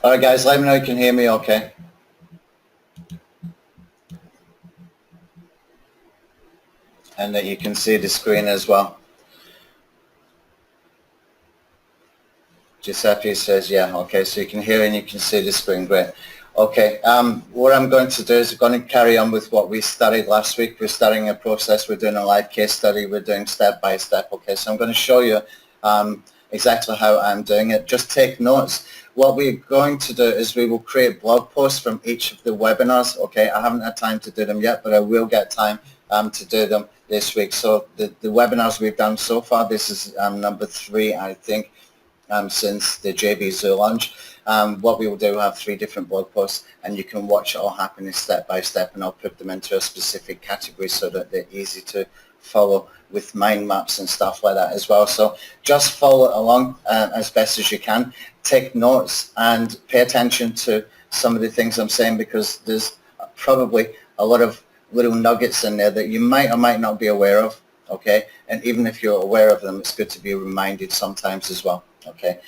All right, guys, let me know you can hear me okay. And that you can see the screen as well. Giuseppe says, yeah, okay, so you can hear and you can see the screen, great. Okay, what I'm going to do is I'm going to carry on with what we studied last week. We're starting a process, we're doing a live case study, we're doing step by step, okay? So I'm going to show you exactly how I'm doing it. Just take notes. What we're going to do is we will create blog posts from each of the webinars, okay? I haven't had time to do them yet, but I will get time to do them this week. So the webinars we've done so far, this is number 3, I think, since the JB Zoo launch. What we will do, we'll have 3 different blog posts, and you can watch it all happening step by step, and I'll put them into a specific category so that they're easy to follow with mind maps and stuff like that as well. So just follow along as best as you can. Take notes and pay attention to some of the things I'm saying, because there's probably a lot of little nuggets in there that you might or might not be aware of, okay? And even if you're aware of them, it's good to be reminded sometimes as well. Okay,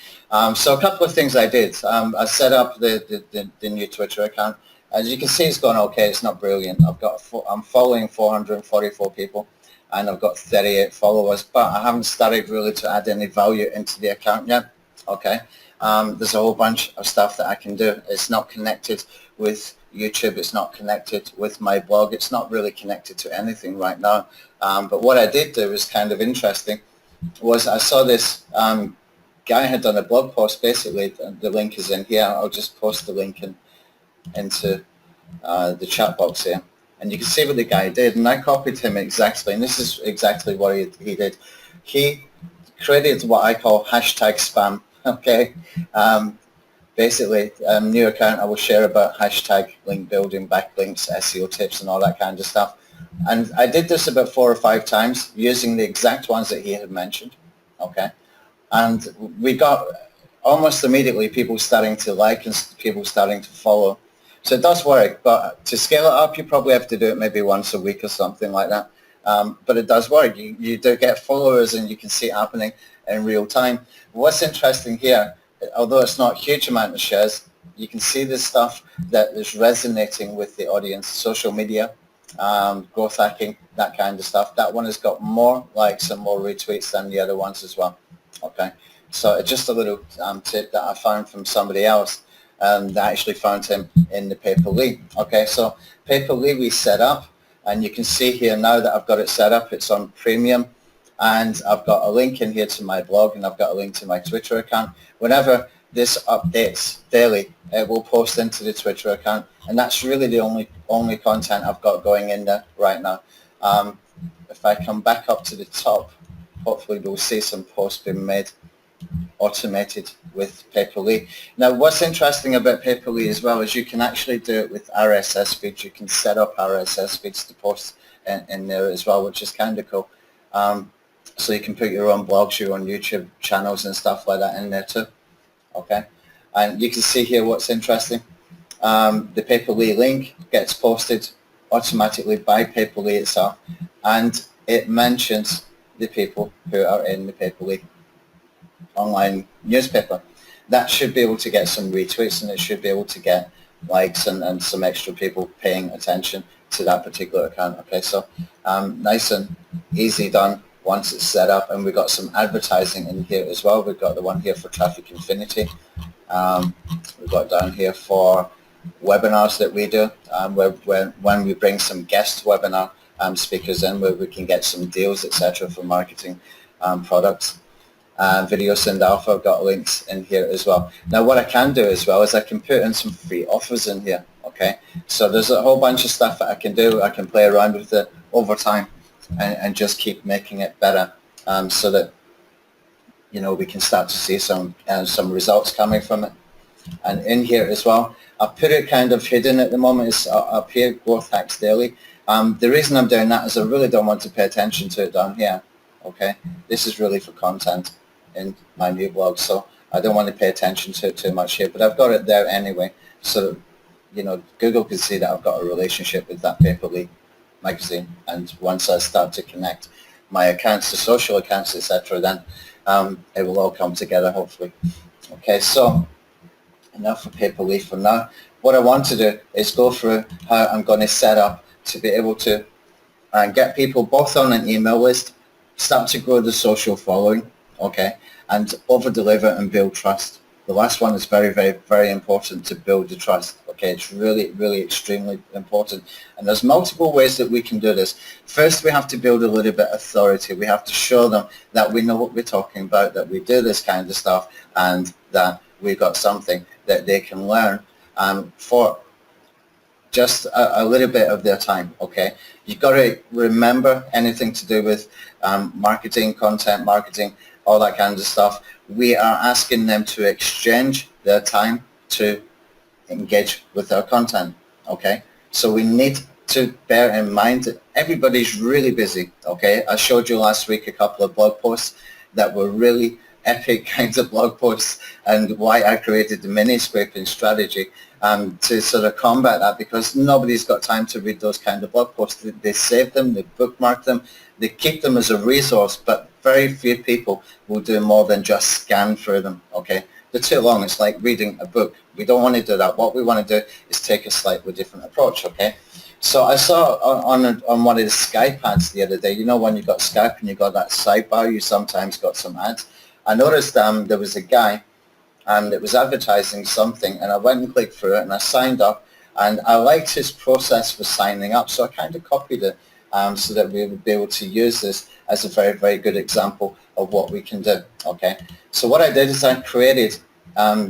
so a couple of things I did. I set up the new Twitter account. As you can see, it's gone okay. It's not brilliant. I'm following 444 people, and I've got 38 followers, but I haven't started really to add any value into the account yet. Okay, there's a whole bunch of stuff that I can do. It's not connected with YouTube. It's not connected with my blog. It's not really connected to anything right now. But what I did do was kind of interesting. Was I saw this guy had done a blog post. Basically, the link is in here. I'll just post the link into the chat box here, and you can see what the guy did, and I copied him exactly, and this is exactly what he did. He created what I call hashtag spam. Okay, basically, new account I will share about hashtag link building, backlinks, SEO tips, and all that kind of stuff. And I did this about 4 or 5 times using the exact ones that he had mentioned. Okay. And we got almost immediately people starting to like and people starting to follow. So it does work, but to scale it up, you probably have to do it maybe once a week or something like that. But it does work. You do get followers, and you can see it happening in real time. What's interesting here, although it's not a huge amount of shares, you can see the stuff that is resonating with the audience, social media, growth hacking, that kind of stuff. That one has got more likes and more retweets than the other ones as well. Okay, so it's just a little tip that I found from somebody else that actually found him in the Paper.ly. Okay, so Paper.ly we set up, and you can see here now that I've got it set up, it's on premium, and I've got a link in here to my blog, and I've got a link to my Twitter account. Whenever this updates daily, it will post into the Twitter account, and that's really the only content I've got going in there right now. If I come back up to the top, hopefully we'll see some posts being made automated with Paper.ly. Now, what's interesting about Paper.ly as well is you can actually do it with RSS feeds. You can set up RSS feeds to post in there as well, which is kind of cool. So you can put your own blogs, your own YouTube channels and stuff like that in there too. Okay, and you can see here what's interesting. The Paper.ly link gets posted automatically by Paper.ly itself, and it mentions the people who are in the Paper.ly online newspaper. That should be able to get some retweets, and it should be able to get likes and some extra people paying attention to that particular account. Okay, so nice and easy done once it's set up, and we've got some advertising in here as well. We've got the one here for Traffic Infinity. We've got down here for webinars that we do, when we bring some guest webinar speakers in, where we can get some deals, etc., for marketing products. Video Send Alpha, I've got links in here as well. Now, what I can do as well is I can put in some free offers in here. Okay, so there's a whole bunch of stuff that I can do. I can play around with it over time and just keep making it better, so that we can start to see some results coming from it. And in here as well, I put it kind of hidden at the moment. It's up here, Growth Hacks Daily. The reason I'm doing that is I really don't want to pay attention to it down here. Okay, this is really for content in my new blog, so I don't want to pay attention to it too much here, but I've got it there anyway, so Google can see that I've got a relationship with that Paper.ly magazine, and once I start to connect my accounts to social accounts, etc., then it will all come together, hopefully. Okay, so enough for pay-per-lead for now. What I want to do is go through how I'm going to set up to be able to get people both on an email list, start to grow the social following, okay, and over-deliver and build trust. The last one is very, very, very important, to build the trust, okay? It's really, really extremely important. And there's multiple ways that we can do this. First, we have to build a little bit of authority. We have to show them that we know what we're talking about, that we do this kind of stuff, and that we've got something that they can learn for just a little bit of their time, okay? You've got to remember anything to do with marketing, content marketing, all that kind of stuff. We are asking them to exchange their time to engage with our content, okay? So we need to bear in mind that everybody's really busy, okay? I showed you last week a couple of blog posts that were really epic kinds of blog posts, and why I created the mini scraping strategy to sort of combat that, because nobody's got time to read those kind of blog posts. They save them, they bookmark them, they keep them as a resource, but very few people will do more than just scan through them, okay? They're too long. It's like reading a book. We don't want to do that. What we want to do is take a slightly different approach, okay? So I saw on one of the Skype ads the other day, you know, when you got Skype and you got that sidebar, you sometimes got some ads. I noticed there was a guy that was advertising something, and I went and clicked through it, and I signed up, and I liked his process for signing up, so I kind of copied it so that we would be able to use this as a very, very good example of what we can do, okay? So what I did is I created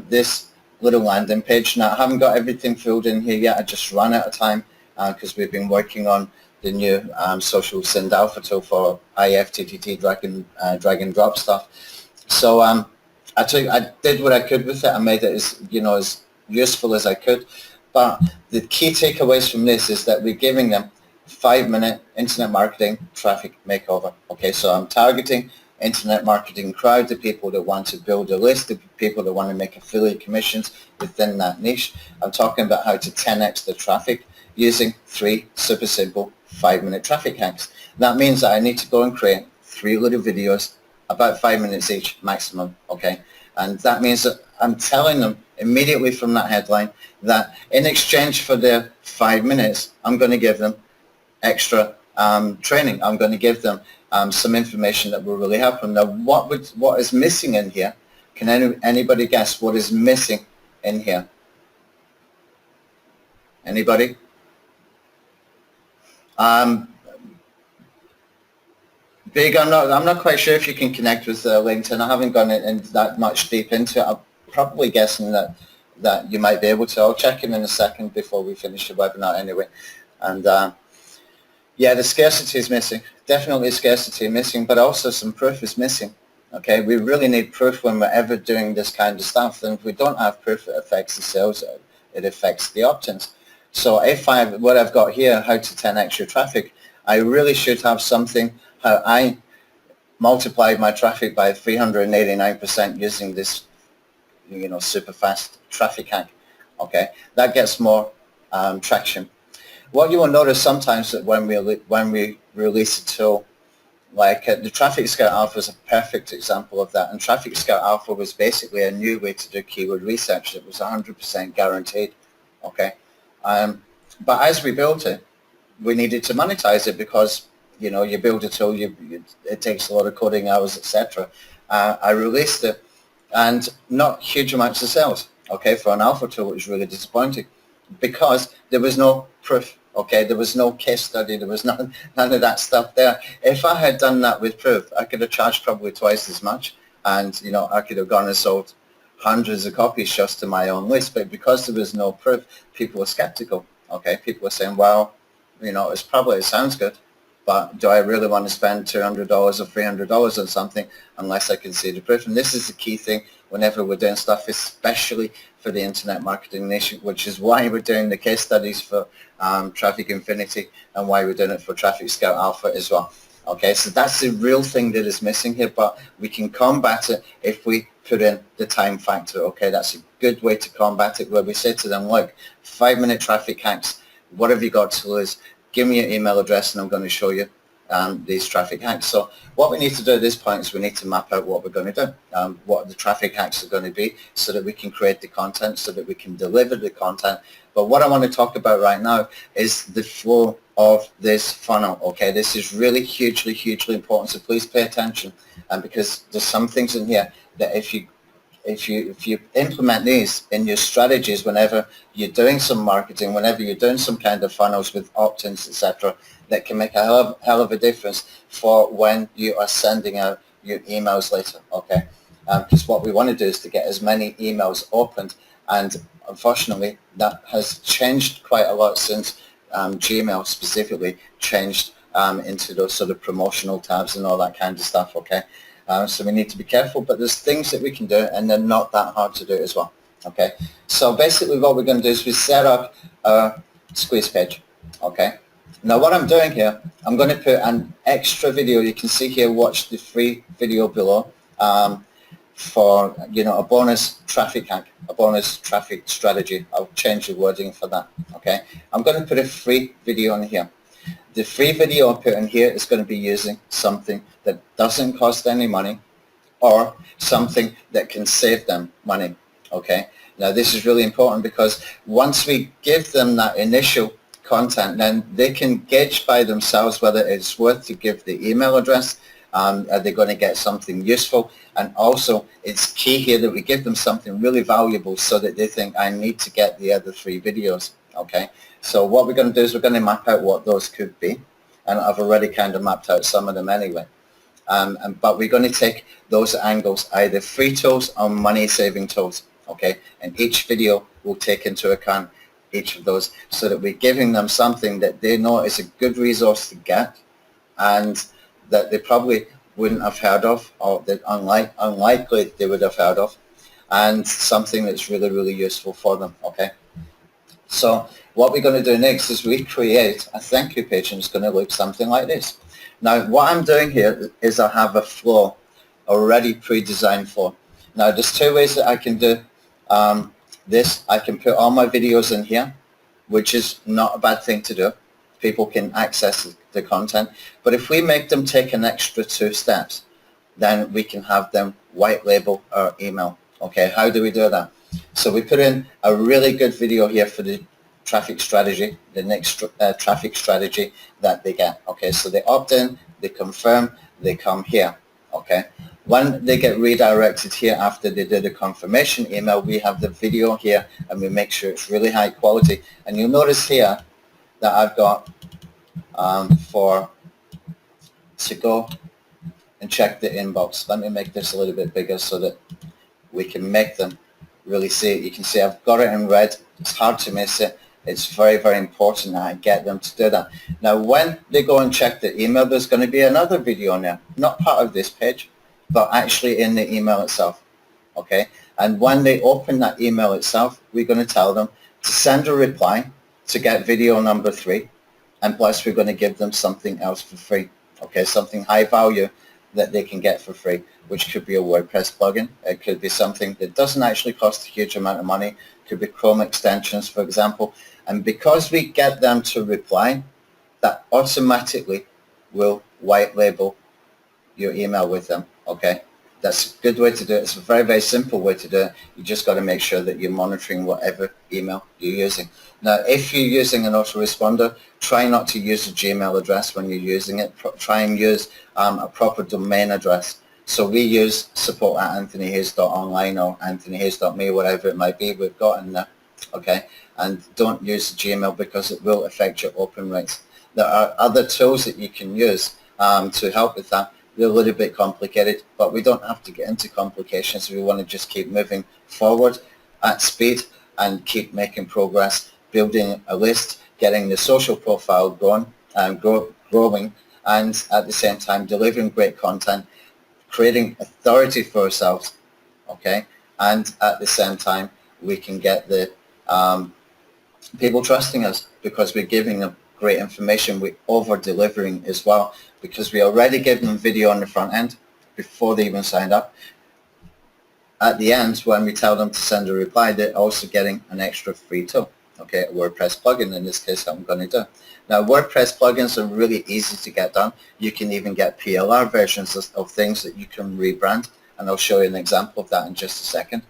this little landing page. Now, I haven't got everything filled in here yet. I just ran out of time because we've been working on the new social send alpha tool for IFTTT drag and drop stuff. So I did what I could with it. I made it as, you know, as useful as I could. But the key takeaways from this is that we're giving them 5-minute internet marketing traffic makeover. Okay, so I'm targeting internet marketing crowd, the people that want to build a list, the people that want to make affiliate commissions within that niche. I'm talking about how to 10x the traffic using 3 super simple 5-minute traffic hacks. That means that I need to go and create 3 little videos, about 5 minutes each maximum, okay? And that means that I'm telling them immediately from that headline that in exchange for their 5 minutes, I'm going to give them extra training. I'm going to give them some information that will really help them. Now, what is missing in here? Can anybody guess what is missing in here? Anybody? Big, I'm not quite sure if you can connect with LinkedIn. I haven't gone in that much deep into it. I'm probably guessing that you might be able to. I'll check in a second before we finish the webinar anyway. And yeah, the scarcity is missing. Definitely scarcity missing, but also some proof is missing. Okay, we really need proof when we're ever doing this kind of stuff. And if we don't have proof, it affects the sales. It affects the opt-ins. So if what I've got here, how to 10x your traffic, I really should have something how I multiplied my traffic by 389% using this, you know, super fast traffic hack. Okay, that gets more traction. What you will notice sometimes that when we release a tool, like the Traffic Scout Alpha is a perfect example of that. And Traffic Scout Alpha was basically a new way to do keyword research that was 100% guaranteed. Okay, but as we built it, we needed to monetize it because, you know, you build a tool, it takes a lot of coding hours, etc. I released it, and not huge amounts of sales. Okay, for an alpha tool, it was really disappointing because there was no proof. Okay, there was no case study, there was none of that stuff there. If I had done that with proof, I could have charged probably twice as much, and, you know, I could have gone and sold hundreds of copies just to my own list. But because there was no proof, people were skeptical. Okay, people were saying, well, you know, it sounds good, but do I really want to spend $200 or $300 on something unless I can see the proof? And this is the key thing whenever we're doing stuff, especially for the internet marketing nation, which is why we're doing the case studies for Traffic Infinity and why we're doing it for Traffic Scout Alpha as well. Okay, so that's the real thing that is missing here, but we can combat it if we put in the time factor. Okay, that's a good way to combat it, where we say to them, look, 5-minute traffic hacks, what have you got to lose? Give me your email address and I'm going to show you these traffic hacks. So what we need to do at this point is we need to map out what we're going to do, what the traffic hacks are going to be, so that we can create the content, so that we can deliver the content. But what I want to talk about right now is the flow of this funnel. Okay, this is really hugely important, so please pay attention, because there's some things in here that if you implement these in your strategies, whenever you're doing some marketing, whenever you're doing some kind of funnels with opt-ins, etc., that can make a hell of a difference for when you are sending out your emails later. Okay, because what we want to do is to get as many emails opened, and unfortunately that has changed quite a lot since Gmail specifically changed into those sort of promotional tabs and all that kind of stuff. Okay, so we need to be careful, but there's things that we can do, and they're not that hard to do as well. Okay, so basically what we're going to do is we set up a squeeze page. Okay, now what I'm doing here, I'm going to put an extra video. You can see here, watch the free video below, for, you know, a bonus traffic hack, a bonus traffic strategy. I'll change the wording for that. Okay, I'm going to put a free video in here. The free video I put in here is going to be using something that doesn't cost any money, or something that can save them money. Okay, now this is really important, because once we give them that initial content, then they can gauge by themselves whether it's worth to give the email address. Are they going to get something useful? And also it's key here that we give them something really valuable, so that they think, I need to get the other 3 videos. Okay, so what we're going to do is we're going to map out what those could be, and I've already kind of mapped out some of them anyway. But we're going to take those angles, either free tools or money-saving tools. Okay, and each video will take into account each of those, so that we're giving them something that they know is a good resource to get, and that they probably wouldn't have heard of, or that unlikely they would have heard of, and something that's really useful for them. Okay, so what we're going to do next is we create a thank you page, and it's going to look something like this. Now what I'm doing here is I have a flow already pre-designed for. Now there's 2 ways that I can do this. I can put all my videos in here, which is not a bad thing to do. People can access the content, but if we make them take an extra 2 steps, then we can have them white label our email. Okay, how do we do that? So we put in a really good video here for the traffic strategy, the next traffic strategy that they get. Okay, so they opt in, they confirm, they come here. Okay, when they get redirected here after they do the confirmation email, we have the video here, and we make sure it's really high quality. And you'll notice here that I've got to go and check the inbox. Let me make this a little bit bigger so that we can make them really see it. You can see I've got it in red. It's hard to miss it. It's very important that I get them to do that. Now when they go and check the email, there's going to be another video on there, not part of this page, but actually in the email itself. Okay, and when they open that email itself, we're going to tell them to send a reply to get video number 3, and plus we're going to give them something else for free. Okay, something high value that they can get for free, which could be a WordPress plugin. It could be something that doesn't actually cost a huge amount of money. It could be Chrome extensions, for example. And because we get them to reply, that automatically will white label your email with them. Okay, that's a good way to do it. It's a very simple way to do it. You just got to make sure that you're monitoring whatever email you're using. Now, if you're using an autoresponder, try not to use a Gmail address when you're using it. Try and use a proper domain address. So we use support@anthonyhayes.online or anthonyhayes.me, whatever it might be, we've got in there. Okay, and don't use Gmail, because it will affect your open rates. There are other tools that you can use to help with that. They're a little bit complicated, but we don't have to get into complications. We want to just keep moving forward at speed and keep making progress, building a list, getting the social profile going and growing, and at the same time delivering great content, creating authority for ourselves. Okay, and at the same time we can get the people trusting us, because we're giving them great information. We're over-delivering as well, because we already gave them video on the front end before they even signed up. At the end, when we tell them to send a reply, they're also getting an extra free tool. okay, a WordPress plugin in this case that I'm going to do. Now, WordPress plugins are really easy to get done. You can even get PLR versions of things that you can rebrand, and I'll show you an example of that in just a second.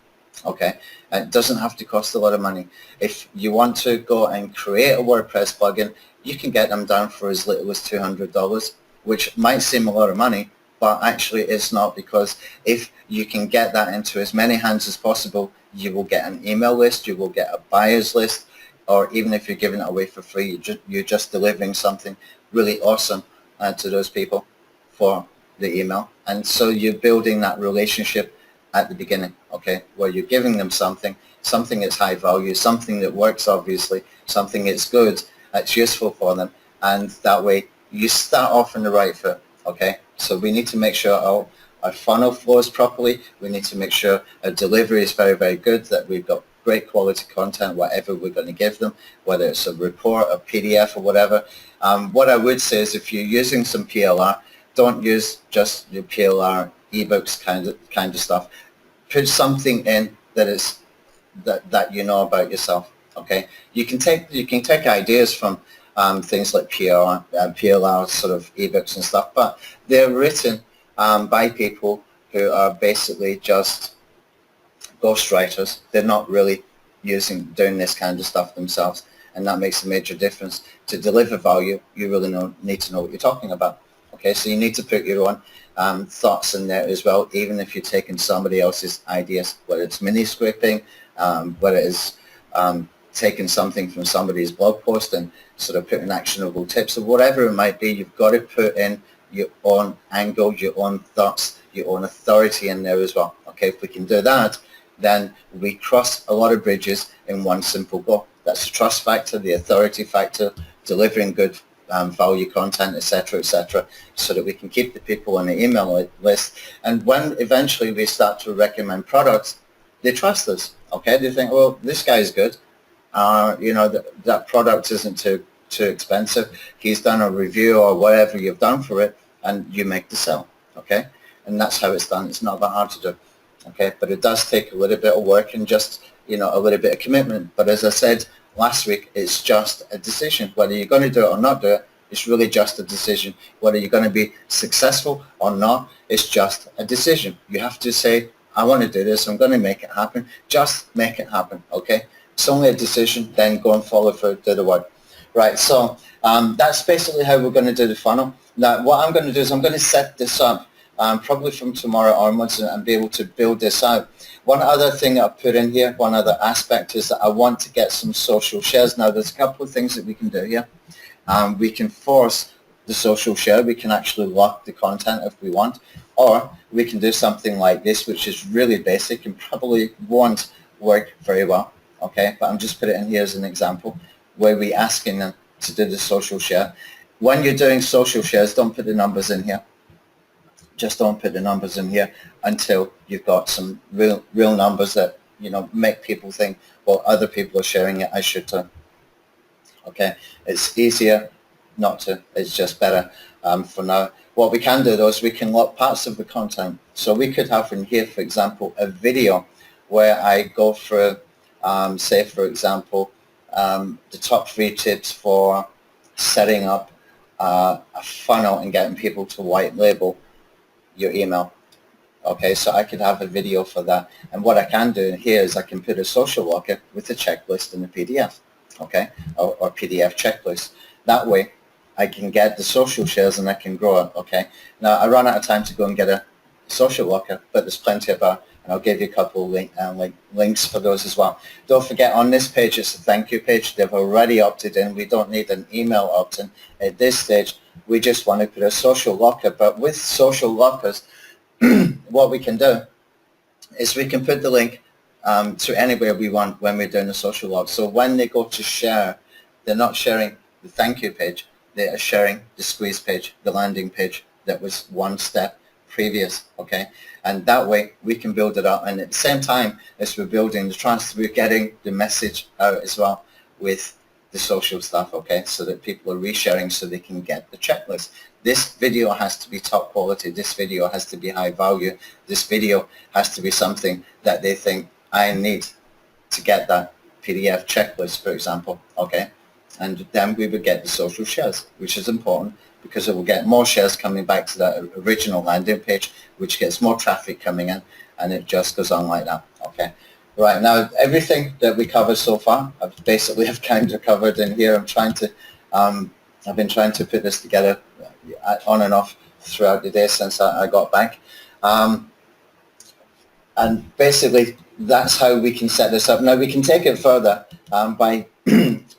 Okay, and it doesn't have to cost a lot of money. If you want to go and create a WordPress plugin, you can get them down for as little as $200, which might seem a lot of money, but actually it's not, because if you can get that into as many hands as possible, you will get an email list, you will get a buyers list, or even if you're giving it away for free, you're just delivering something really awesome to those people for the email. And so you're building that relationship at the beginning, okay, where you're giving them something that's high value, something that works, obviously, something that's good, that's useful for them, and that way you start off on the right foot, okay? So we need to make sure our funnel flows properly. We need to make sure our delivery is very, very good, that we've got great quality content, whatever we're going to give them, whether it's a report, a PDF, or whatever. What I would say is, if you're using some PLR, don't use just your PLR ebooks kind of stuff. Put something in that is that you know about yourself. Okay, you can take ideas from things like PLR sort of ebooks and stuff, but they're written by people who are basically just ghostwriters. They're not really doing this kind of stuff themselves, and that makes a major difference. To deliver value, you really need to know what you're talking about. Okay, so you need to put your own thoughts in there as well, even if you're taking somebody else's ideas, whether it's mini scraping, whether it's taking something from somebody's blog post and sort of putting actionable tips, or whatever it might be. You've got to put in your own angle, your own thoughts, your own authority in there as well. Okay, if we can do that, then we cross a lot of bridges in one simple go. That's the trust factor, the authority factor, delivering good value content, etc., so that we can keep the people on the email list. And when eventually we start to recommend products, they trust us. Okay, they think, well, this guy's good. You know, that product isn't too expensive. He's done a review or whatever you've done for it, and you make the sale. Okay, and that's how it's done. It's not that hard to do. Okay, but it does take a little bit of work and just, you know, a little bit of commitment. But as I said last week, it's just a decision. Whether you're going to do it or not do it, it's really just a decision. Whether you're going to be successful or not, it's just a decision. You have to say, I want to do this, I'm going to make it happen. Just make it happen, okay? It's only a decision, then go and follow through, do the work. Right, so that's basically how we're going to do the funnel. Now, what I'm going to do is I'm going to set this up probably from tomorrow onwards and be able to build this out. One other thing I've put in here, one other aspect, is that I want to get some social shares. Now, there's a couple of things that we can do here. We can force the social share. We can actually lock the content if we want, or we can do something like this, which is really basic and probably won't work very well. Okay, but I'm just put it in here as an example where we're asking them to do the social share. When you're doing social shares, don't put the numbers in here. Just don't put the numbers in here until you've got some real numbers that, you know, make people think, well, other people are sharing it, I should too. Okay, it's easier not to, it's just better for now. What we can do though is we can lock parts of the content. So we could have in here, for example, a video where I go through, say for example, the top 3 tips for setting up a funnel and getting people to white label your email. Okay, so I could have a video for that. And what I can do here is I can put a social locker with a checklist in the PDF, okay, or PDF checklist. That way I can get the social shares and I can grow it, okay. Now I run out of time to go and get a social locker, but there's plenty about, and I'll give you a couple of links for those as well. Don't forget, on this page, it's a thank you page. They've already opted in. We don't need an email opt-in at this stage. We just want to put a social locker. But with social lockers, what we can do is we can put the link to anywhere we want when we're doing a social lock. So when they go to share, they're not sharing the thank you page. They are sharing the squeeze page, the landing page that was one step previous, okay? And that way we can build it up, and at the same time as we're building the transfer, we're getting the message out as well with the social stuff, okay, so that people are resharing so they can get the checklist. This video has to be top quality. This video has to be high value. This video has to be something that they think, I need to get that PDF checklist, for example, okay? And then we would get the social shares, which is important because it will get more shares coming back to that original landing page, which gets more traffic coming in, and it just goes on like that, okay? Right, now everything that we covered so far, I've basically have kind of covered in here. I've been trying to put this together on and off throughout the day since I got back. And basically, that's how we can set this up. Now, we can take it further by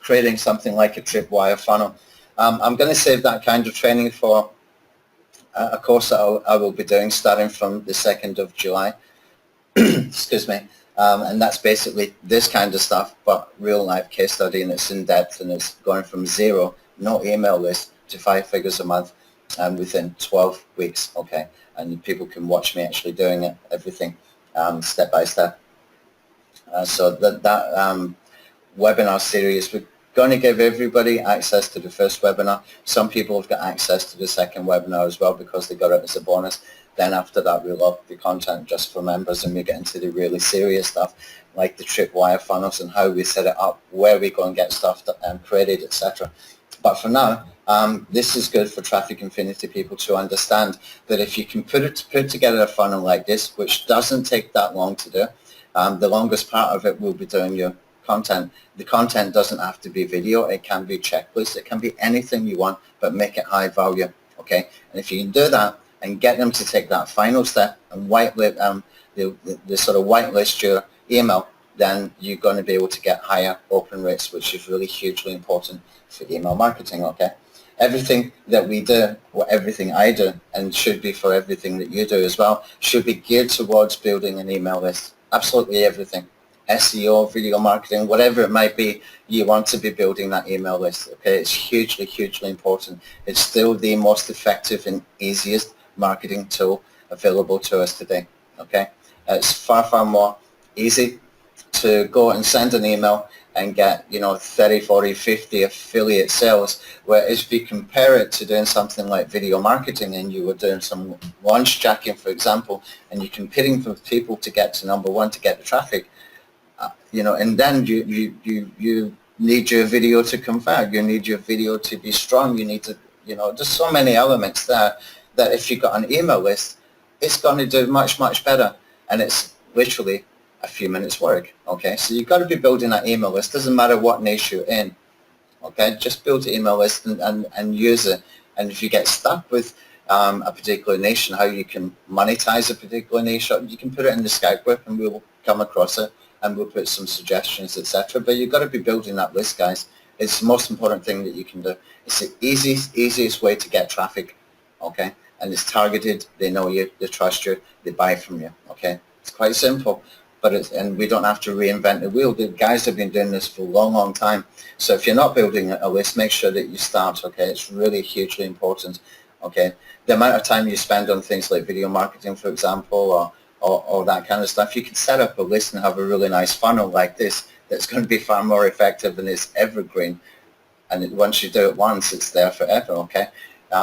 creating something like a tripwire funnel. I'm going to save that kind of training for a course that I will be doing starting from the 2nd of July. Excuse me. And that's basically this kind of stuff, but real life case study, and it's in depth, and it's going from zero, no email list, to 5 figures a month within 12 weeks, okay? And people can watch me actually doing it, everything step by step. So that webinar series, we're going to give everybody access to the first webinar. Some people have got access to the second webinar as well because they got it as a bonus. Then after that, we'll up the content just for members, and we get into the really serious stuff like the tripwire funnels and how we set it up, where we go and get stuff created, etc. But for now, this is good for Traffic Infinity people to understand that if you can put together a funnel like this, which doesn't take that long to do, the longest part of it will be doing your content. The content doesn't have to be video. It can be checklists. It can be anything you want, but make it high value, okay? And if you can do that and get them to take that final step and whitelist, the sort of whitelist your email, then you're going to be able to get higher open rates, which is really hugely important for email marketing, okay? Everything that we do, or everything I do, and should be for everything that you do as well, should be geared towards building an email list. Absolutely everything. SEO, video marketing, whatever it might be, you want to be building that email list, okay? It's hugely, hugely important. It's still the most effective and easiest marketing tool available to us today, okay? It's far, far more easy to go and send an email and get, 30, 40, 50 affiliate sales, whereas if you compare it to doing something like video marketing and you were doing some launch jacking, for example, and you're competing for people to get to number one, to get the traffic, and then you need your video to convert, you need your video to be strong, you need to, there's so many elements there that if you've got an email list, it's going to do much, much better, and it's literally a few minutes work, okay? So you've got to be building that email list. Doesn't matter what niche you're in, okay? Just build the email list and use it. And if you get stuck with a particular niche and how you can monetize a particular niche, you can put it in the Skype group and we'll come across it and we'll put some suggestions, etc. But you've got to be building that list, guys. It's the most important thing that you can do. It's the easiest way to get traffic, okay? And it's targeted. They know you, they trust you, they buy from you, okay? It's quite simple. And we don't have to reinvent the wheel. The guys have been doing this for a long, long time. So if you're not building a list, make sure that you start, okay? It's really hugely important, okay? The amount of time you spend on things like video marketing, for example, or that kind of stuff, you can set up a list and have a really nice funnel like this that's going to be far more effective and it's evergreen. And once you do it once, it's there forever, okay?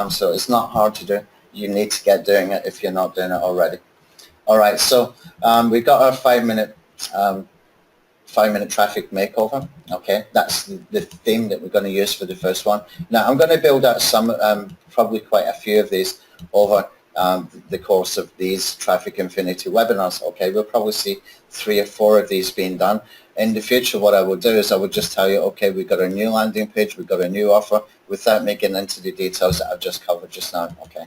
So it's not hard to do. You need to get doing it if you're not doing it already. All right, so we've got our 5-minute traffic makeover. Okay, that's the theme that we're going to use for the first one. Now I'm going to build out some, probably quite a few of these over the course of these Traffic Infinity webinars. Okay, we'll probably see 3 or 4 of these being done. In the future, what I will do is I will just tell you, okay, we've got a new landing page, we've got a new offer, without making into the details that I've just covered just now. Okay.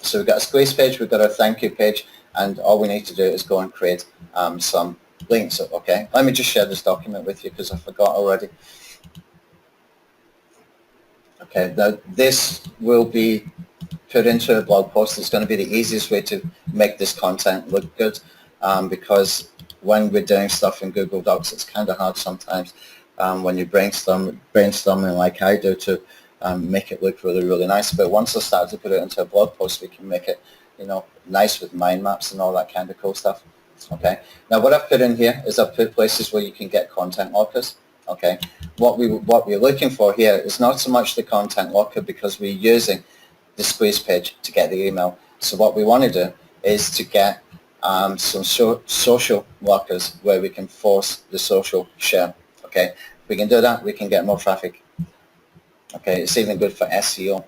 So we've got a squeeze page, we've got a thank you page, and all we need to do is go and create some links, okay? Let me just share this document with you because I forgot already. Okay, now this will be put into a blog post. It's going to be the easiest way to make this content look good because when we're doing stuff in Google Docs, it's kind of hard sometimes when you brainstorming like I do to make it look really, really nice. But once I start to put it into a blog post, we can make it, nice with mind maps and all that kind of cool stuff. Okay. Now what I've put in here is I've put places where you can get content lockers. Okay. What we're looking for here is not so much the content locker because we're using the squeeze page to get the email. So what we want to do is to get some social workers where we can force the social share. Okay, if we can do that, we can get more traffic. Okay, it's even good for SEO,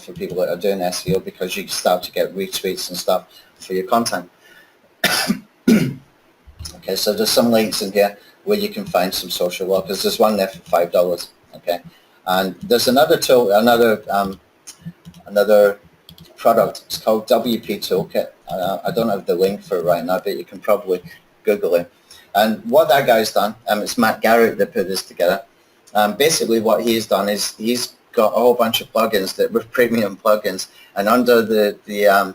for people that are doing SEO, because you can start to get retweets and stuff for your content. Okay, so there's some links in here where you can find some social workers. There's one there for $5. Okay, and there's another tool, another product. It's called WP Toolkit. I don't have the link for it right now, but you can probably Google it. And what that guy's done, it's Matt Garrett that put this together. Basically what he's done is he's got a whole bunch of plugins that were premium plugins, and under the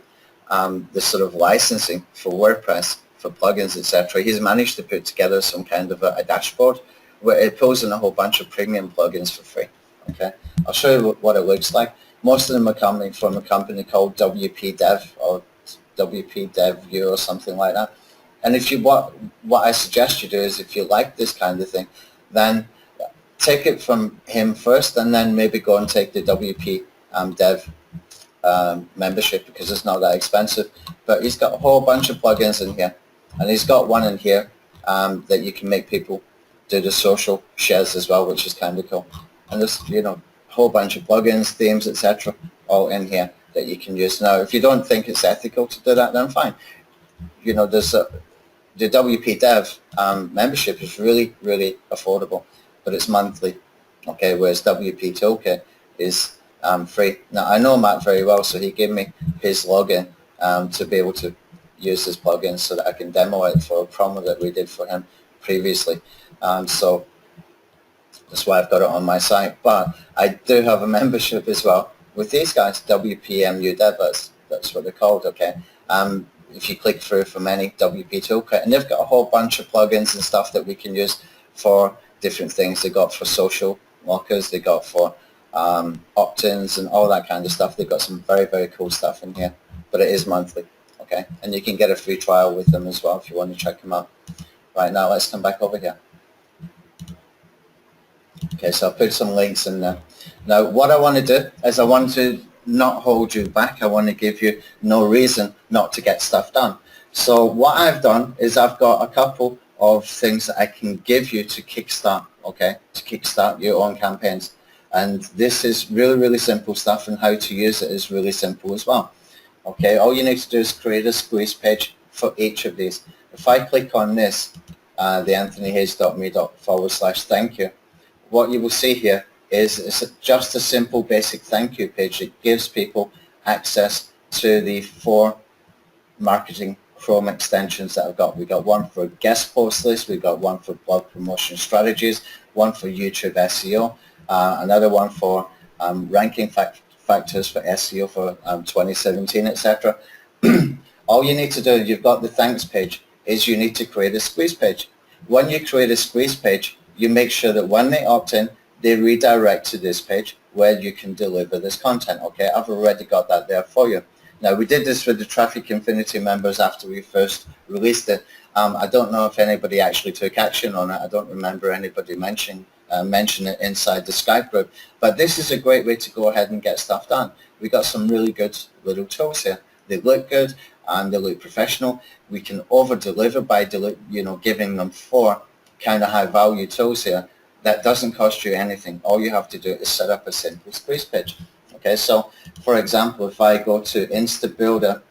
sort of licensing for WordPress, for plugins, etc., he's managed to put together some kind of a dashboard where it pulls in a whole bunch of premium plugins for free. Okay, I'll show you what it looks like. Most of them are coming from a company called WP Dev or WP Dev View or something like that. And if you what I suggest you do is, if you like this kind of thing, then take it from him first, and then maybe go and take the WP Dev membership, because it's not that expensive. But he's got a whole bunch of plugins in here, and he's got one in here that you can make people do the social shares as well, which is kind of cool. And there's, you know, a whole bunch of plugins, themes, etc., all in here that you can use. Now, if you don't think it's ethical to do that, then fine. You know, there's the WP Dev membership is really, really affordable, but it's monthly. Okay, whereas WP Toolkit is free. Now, I know Matt very well, so he gave me his login to be able to use his plugin so that I can demo it for a promo that we did for him previously. So that's why I've got it on my site. But I do have a membership as well with these guys, WPMU Dev, that's what they're called, okay? If you click through from any WP Toolkit, and they've got a whole bunch of plugins and stuff that we can use for different things. They got for social workers, they got for opt-ins and all that kind of stuff. They've got some very, very cool stuff in here, but it is monthly, okay? And you can get a free trial with them as well if you want to check them out. Right, now let's come back over here. Okay, so I'll put some links in there. Now, what I want to do is I want to not hold you back. I want to give you no reason not to get stuff done. So what I've done is I've got a couple of things that I can give you to kickstart, okay, to kickstart your own campaigns. And this is really, really simple stuff, and how to use it is really simple as well. Okay, all you need to do is create a squeeze page for each of these. If I click on this, the anthonyhayes.me/thank you, what you will see here is it's just a simple basic thank you page. It gives people access to the 4 marketing Chrome extensions that I've got. We've got one for guest post list, we've got one for blog promotion strategies, one for YouTube SEO, another one for ranking factors for SEO for 2017, etc. All you need to do, you've got the thanks page, is you need to create a squeeze page. When you create a squeeze page, you make sure that when they opt in, they redirect to this page where you can deliver this content. Okay, I've already got that there for you. Now, we did this for the Traffic Infinity members after we first released it. I don't know if anybody actually took action on it. I don't remember anybody mention it inside the Skype group. But this is a great way to go ahead and get stuff done. We got some really good little tools here. They look good and they look professional. We can over-deliver by giving them 4 kind of high-value tools here. That doesn't cost you anything. All you have to do is set up a simple squeeze page. Okay, so for example, if I go to InstaBuilder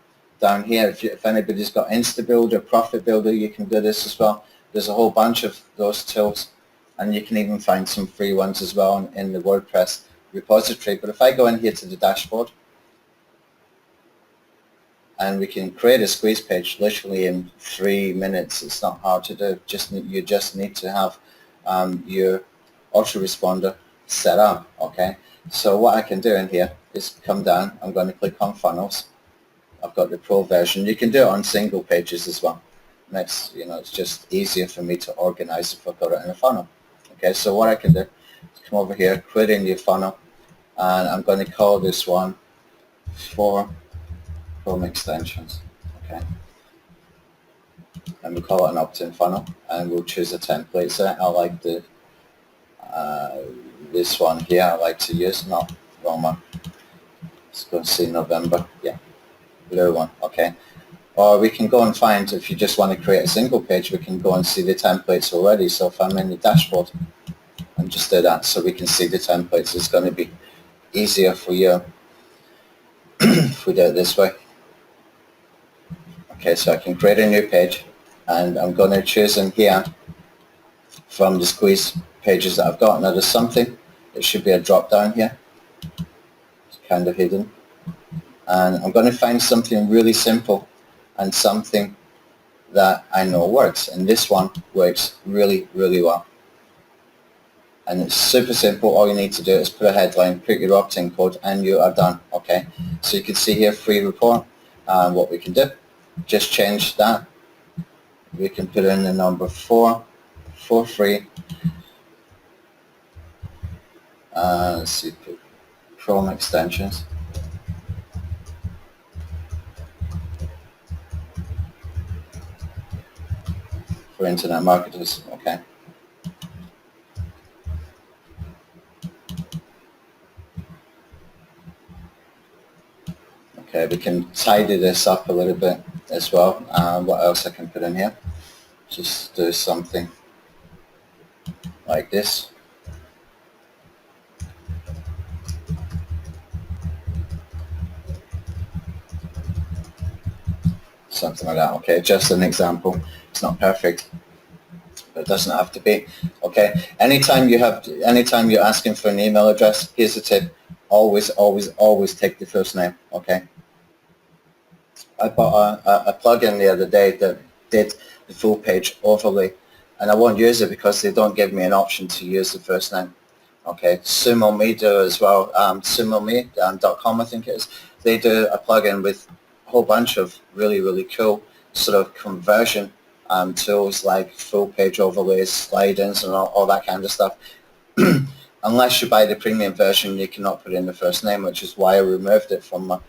down here, if anybody's got InstaBuilder, Profit Builder, you can do this as well. There's a whole bunch of those tools, and you can even find some free ones as well in the WordPress repository. But if I go in here to the dashboard, and we can create a squeeze page literally in 3 minutes. It's not hard to do. You just need to have your autoresponder set up, okay? So what I can do in here is come down. I'm going to click on funnels. I've got the pro version. You can do it on single pages as well. Next, it's just easier for me to organize if I've got it in a funnel. Okay, so what I can do is come over here, create a new funnel, and I'm going to call this one for Chrome extensions, okay, and we'll call it an opt-in funnel, and we'll choose a template. So I like the this one here. I like to use, not wrong one. Let's go and see November. Yeah, blue one. Okay, Or we can go and find, if you just want to create a single page, we can go and see the templates already. So if I'm in the dashboard and just do that so we can see the templates, it's going to be easier for you if we do it this way. Okay, so I can create a new page, and I'm going to choose in here from the squeeze pages that I've got. Now there's something, it should be a drop down here. It's kind of hidden. And I'm going to find something really simple and something that I know works. And this one works really, really well. And it's super simple. All you need to do is put a headline, put your opt-in code, and you are done. Okay, so you can see here, free report. What we can do, just change that. We can put in the number 4 for free. Let's see, put Chrome extensions. For internet marketers. Okay. Okay, we can tidy this up a little bit as well. What else I can put in here? Just do something like this. Something like that. Okay, just an example. It's not perfect, but it doesn't have to be. Okay, anytime you're asking for an email address, here's a tip: always take the first name. Okay. I bought a plugin the other day that did the full page overlay, and I won't use it because they don't give me an option to use the first name. Okay, Sumo Me do as well. SumoMe.com, I think it is. They do a plugin with a whole bunch of really cool sort of conversion tools like full page overlays, slide-ins, and all that kind of stuff. Unless you buy the premium version, you cannot put in the first name, which is why I removed it from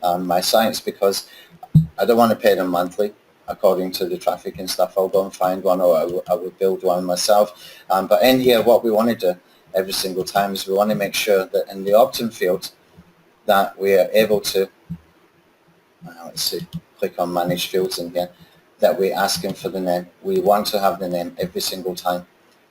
my sites, because I don't want to pay them monthly according to the traffic and stuff. I'll go and find one, or I will build one myself. But in here, what we want to do every single time is we want to make sure that in the opt-in field that we are able to, let's see, click on manage fields in here, that we're asking for the name. We want to have the name every single time.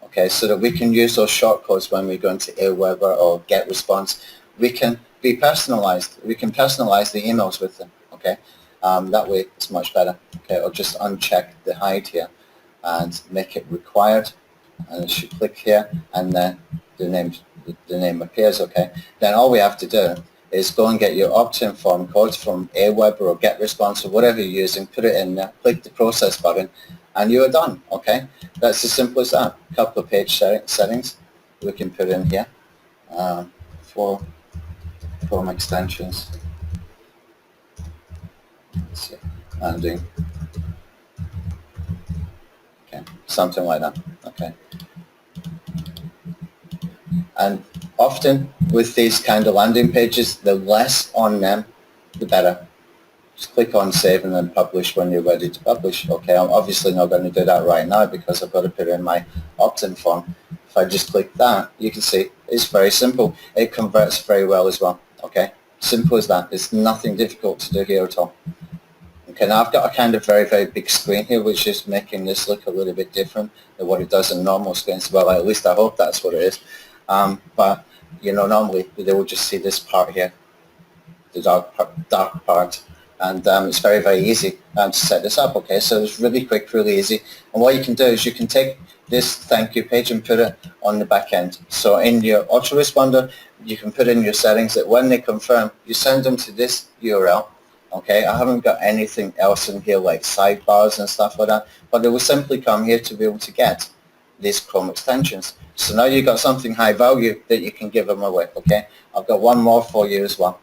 Okay, so that we can use those shortcodes when we go into Aweber or GetResponse. We can be personalized. We can personalize the emails with them. Okay, that way it's much better. Okay, I'll just uncheck the hide here and make it required. And it should click here, and then the name appears. Okay, then all we have to do is go and get your opt-in form codes from Aweber or GetResponse or whatever you're using, put it in there, click the process button, and you are done. Okay, that's as simple as that. A couple of page settings we can put in here for Chrome extensions. Let's see, okay, something like that. Okay, and often with these kind of landing pages, the less on them, the better. Just click on save and then publish when you're ready to publish. Okay, I'm obviously not going to do that right now because I've got to put in my opt-in form. If I just click that, you can see it's very simple. It converts very well as well. Okay, simple as that. There's nothing difficult to do here at all. Okay, now I've got a kind of very big screen here, which is making this look a little bit different than what it does in normal screens. Well, at least I hope that's what it is. But you know, normally they will just see this part here, the dark part. And it's very easy to set this up. Okay, so it's really quick, really easy. And what you can do is you can take this thank you page and put it on the back end. So in your autoresponder, you can put in your settings that when they confirm, you send them to this URL. Okay, I haven't got anything else in here like sidebars and stuff like that, but they will simply come here to be able to get these Chrome extensions. So now you've got something high value that you can give them away. Okay, I've got one more for you as well.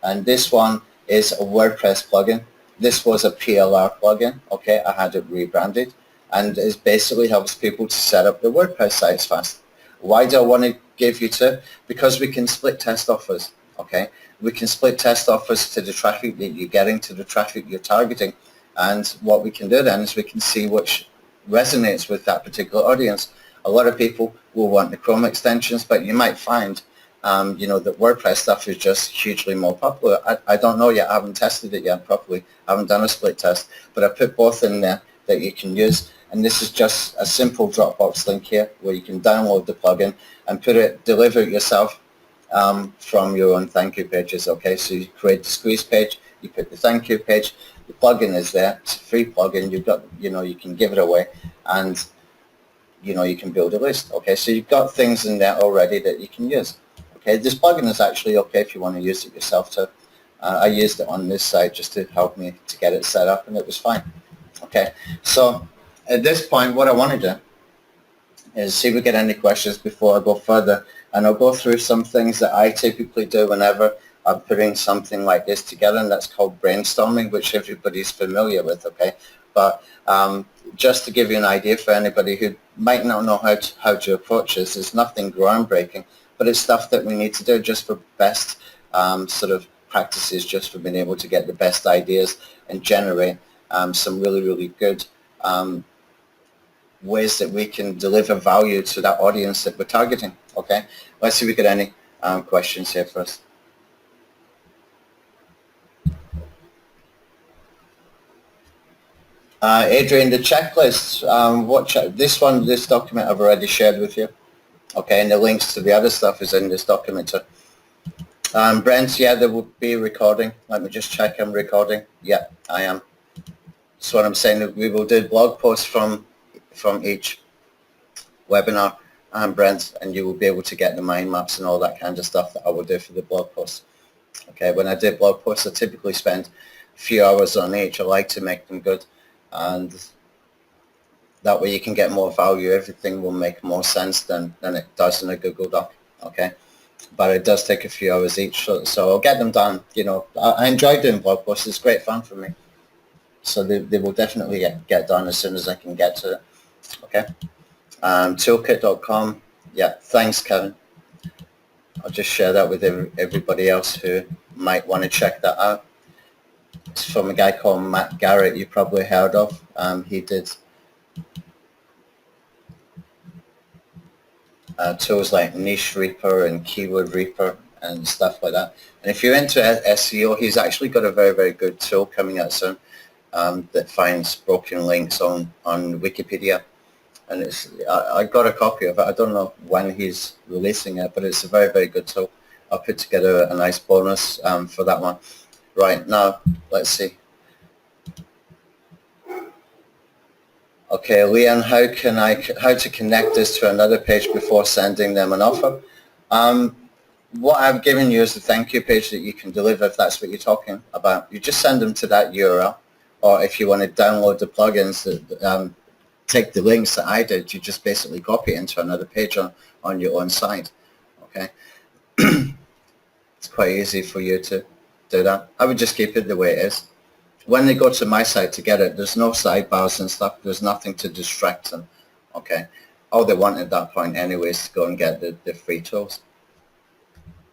And this one is a WordPress plugin. This was a PLR plugin. Okay, I had it rebranded, and it basically helps people to set up their WordPress sites fast. Why do I want to give you two? Because we can split test offers. Okay, we can split test offers to the traffic that you're getting, to the traffic you're targeting, and what we can do then is we can see which resonates with that particular audience. A lot of people will want the Chrome extensions, but you might find you know, that WordPress stuff is just hugely more popular. I don't know yet. I haven't tested it yet properly. I haven't done a split test, but I put both in there that you can use. And this is just a simple Dropbox link here where you can download the plugin and deliver it yourself from your own thank you pages. Okay, so you create the squeeze page, you put the thank you page, the plugin is there. It's a free plugin. You've got, you know, you can give it away, and you know, you can build a list. Okay, so you've got things in there already that you can use. Okay, this plugin is actually okay if you want to use it yourself too. I used it on this site just to help me to get it set up, and it was fine. Okay, so at this point, what I want to do is see if we get any questions before I go further, and I'll go through some things that I typically do whenever I'm putting something like this together, and that's called brainstorming, which everybody's familiar with. Okay, but just to give you an idea for anybody who might not know how to approach this, it's nothing groundbreaking, but it's stuff that we need to do just for best sort of practices, just for being able to get the best ideas and generate some really, really good ways that we can deliver value to that audience that we're targeting. Okay, let's see if we get any questions here first. Adrian, the checklist, this document I've already shared with you. Okay, and the links to the other stuff is in this document too. Brent, yeah, there will be a recording. Let me just check I'm recording. Yeah, I am. So what I'm saying, we will do blog posts from each webinar, Brent, and you will be able to get the mind maps and all that kind of stuff that I will do for the blog posts. Okay, when I do blog posts, I typically spend a few hours on each. I like to make them good, and that way you can get more value. Everything will make more sense than it does in a Google Doc. Okay, but it does take a few hours each, so I'll get them done. You know, I enjoy doing blog posts. It's great fun for me. So they will definitely get done as soon as I can get to it. Okay. Toolkit.com. Yeah, thanks, Kevin. I'll just share that with everybody else who might want to check that out. It's from a guy called Matt Garrett, you probably heard of. He did tools like Niche Reaper and Keyword Reaper and stuff like that. And if you're into SEO, he's actually got a very, very good tool coming out soon that finds broken links on Wikipedia. And I got a copy of it. I don't know when he's releasing it, but it's a very, very good tool. I'll put together a nice bonus for that one. Right, now, let's see. Okay, Leon, how to connect this to another page before sending them an offer? What I've given you is the thank you page that you can deliver if that's what you're talking about. You just send them to that URL, or if you want to download the plugins that take the links that I did, you just basically copy it into another page on your own site. Okay, it's quite easy for you to do that. I would just keep it the way it is. When they go to my site to get it, there's no sidebars and stuff. There's nothing to distract them. Okay, all they want at that point anyway is to go and get the free tools.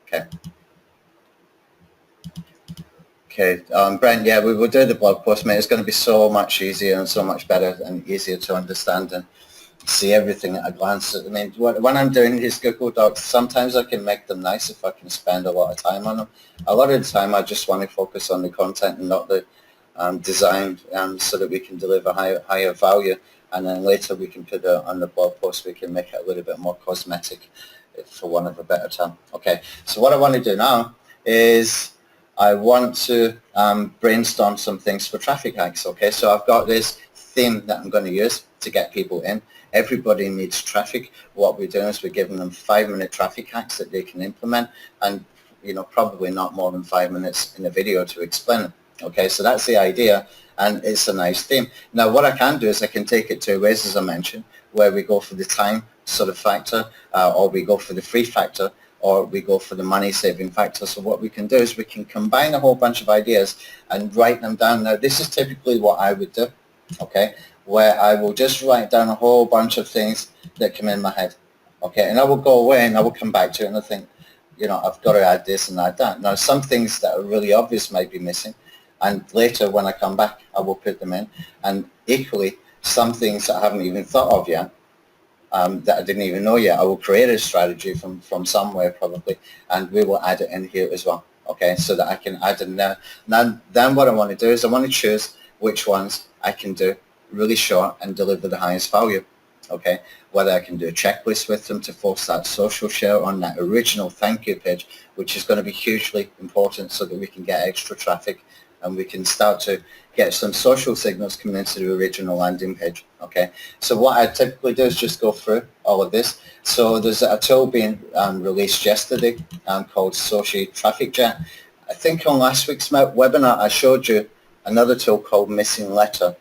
Okay. Okay, Brent, yeah, we will do the blog post, mate. It's going to be so much easier and so much better and easier to understand and see everything at a glance. I mean, when I'm doing these Google Docs, sometimes I can make them nice if I can spend a lot of time on them. A lot of the time, I just want to focus on the content and not the design, so that we can deliver higher value. And then later we can put it on the blog post. We can make it a little bit more cosmetic, for want of a better term. Okay, so what I want to do now is I want to brainstorm some things for traffic hacks. Okay, so I've got this theme that I'm going to use to get people in. Everybody needs traffic. What we're doing is we're giving them 5-minute traffic hacks that they can implement, and you know, probably not more than 5 minutes in a video to explain it. Okay, so that's the idea, and it's a nice theme. Now, what I can do is I can take it 2 ways, as I mentioned, where we go for the time sort of factor, or we go for the free factor, or we go for the money-saving factor. So what we can do is we can combine a whole bunch of ideas and write them down. Now, this is typically what I would do, okay, where I will just write down a whole bunch of things that come in my head, okay, and I will go away and I will come back to it and I think, you know, I've got to add this and add that. Now, some things that are really obvious might be missing, and later when I come back, I will put them in. And equally, some things that I haven't even thought of yet, that I didn't even know yet. I will create a strategy from somewhere probably, and we will add it in here as well. Okay, so that I can add in there. Now, then what I want to do is I want to choose which ones I can do really short and deliver the highest value. Okay, whether I can do a checklist with them to force that social share on that original thank you page, which is going to be hugely important so that we can get extra traffic and we can start to get some social signals coming into the original landing page. Okay, so what I typically do is just go through all of this. So there's a tool being released yesterday called Social Traffic Jet. I think on last week's webinar I showed you another tool called Missing Letter,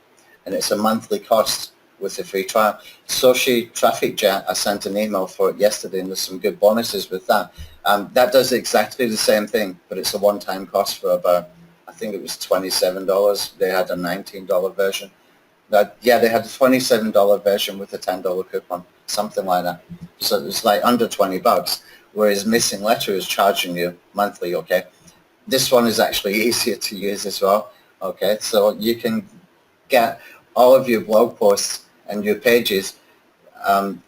and it's a monthly cost with a free trial. Social Traffic Jet, I sent an email for it yesterday, and there's some good bonuses with that. That does exactly the same thing, but it's a one-time cost for about, I think it was $27. They had a $19 version. Yeah, they had a $27 version with a $10 coupon, something like that. So it's like under 20 bucks, whereas Missing Letter is charging you monthly, okay? This one is actually easier to use as well, okay? So you can get all of your blog posts and your pages on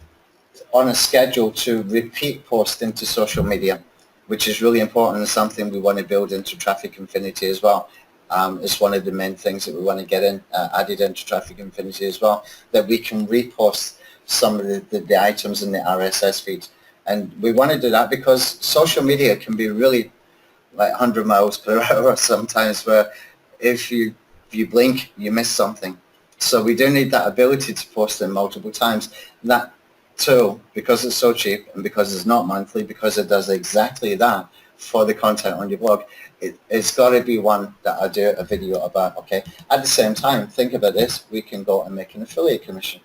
a schedule to repeat post into social media, which is really important and something we want to build into Traffic Infinity as well. It's one of the main things that we want to get in added into Traffic Infinity as well, that we can repost some of the items in the RSS feeds. And we want to do that because social media can be really like 100 miles per hour sometimes, where if you blink, you miss something. So we do need that ability to post them multiple times. And that tool, because it's so cheap and because it's not monthly, because it does exactly that for the content on your blog, it's got to be one that I do a video about, okay? At the same time, think about this, we can go and make an affiliate commission,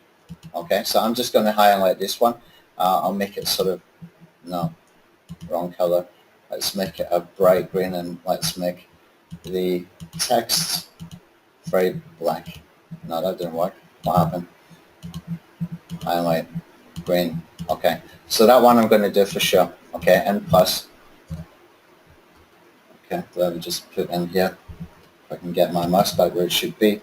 okay? So I'm just going to highlight this one. I'll make it sort of, no, wrong color. Let's make it a bright green, and let's make the text very black. No, that didn't work. What happened? Highlight green. Okay, so that one I'm going to do for sure. Okay, and plus. Okay, let me just put in here. If I can get my mouse back where it should be.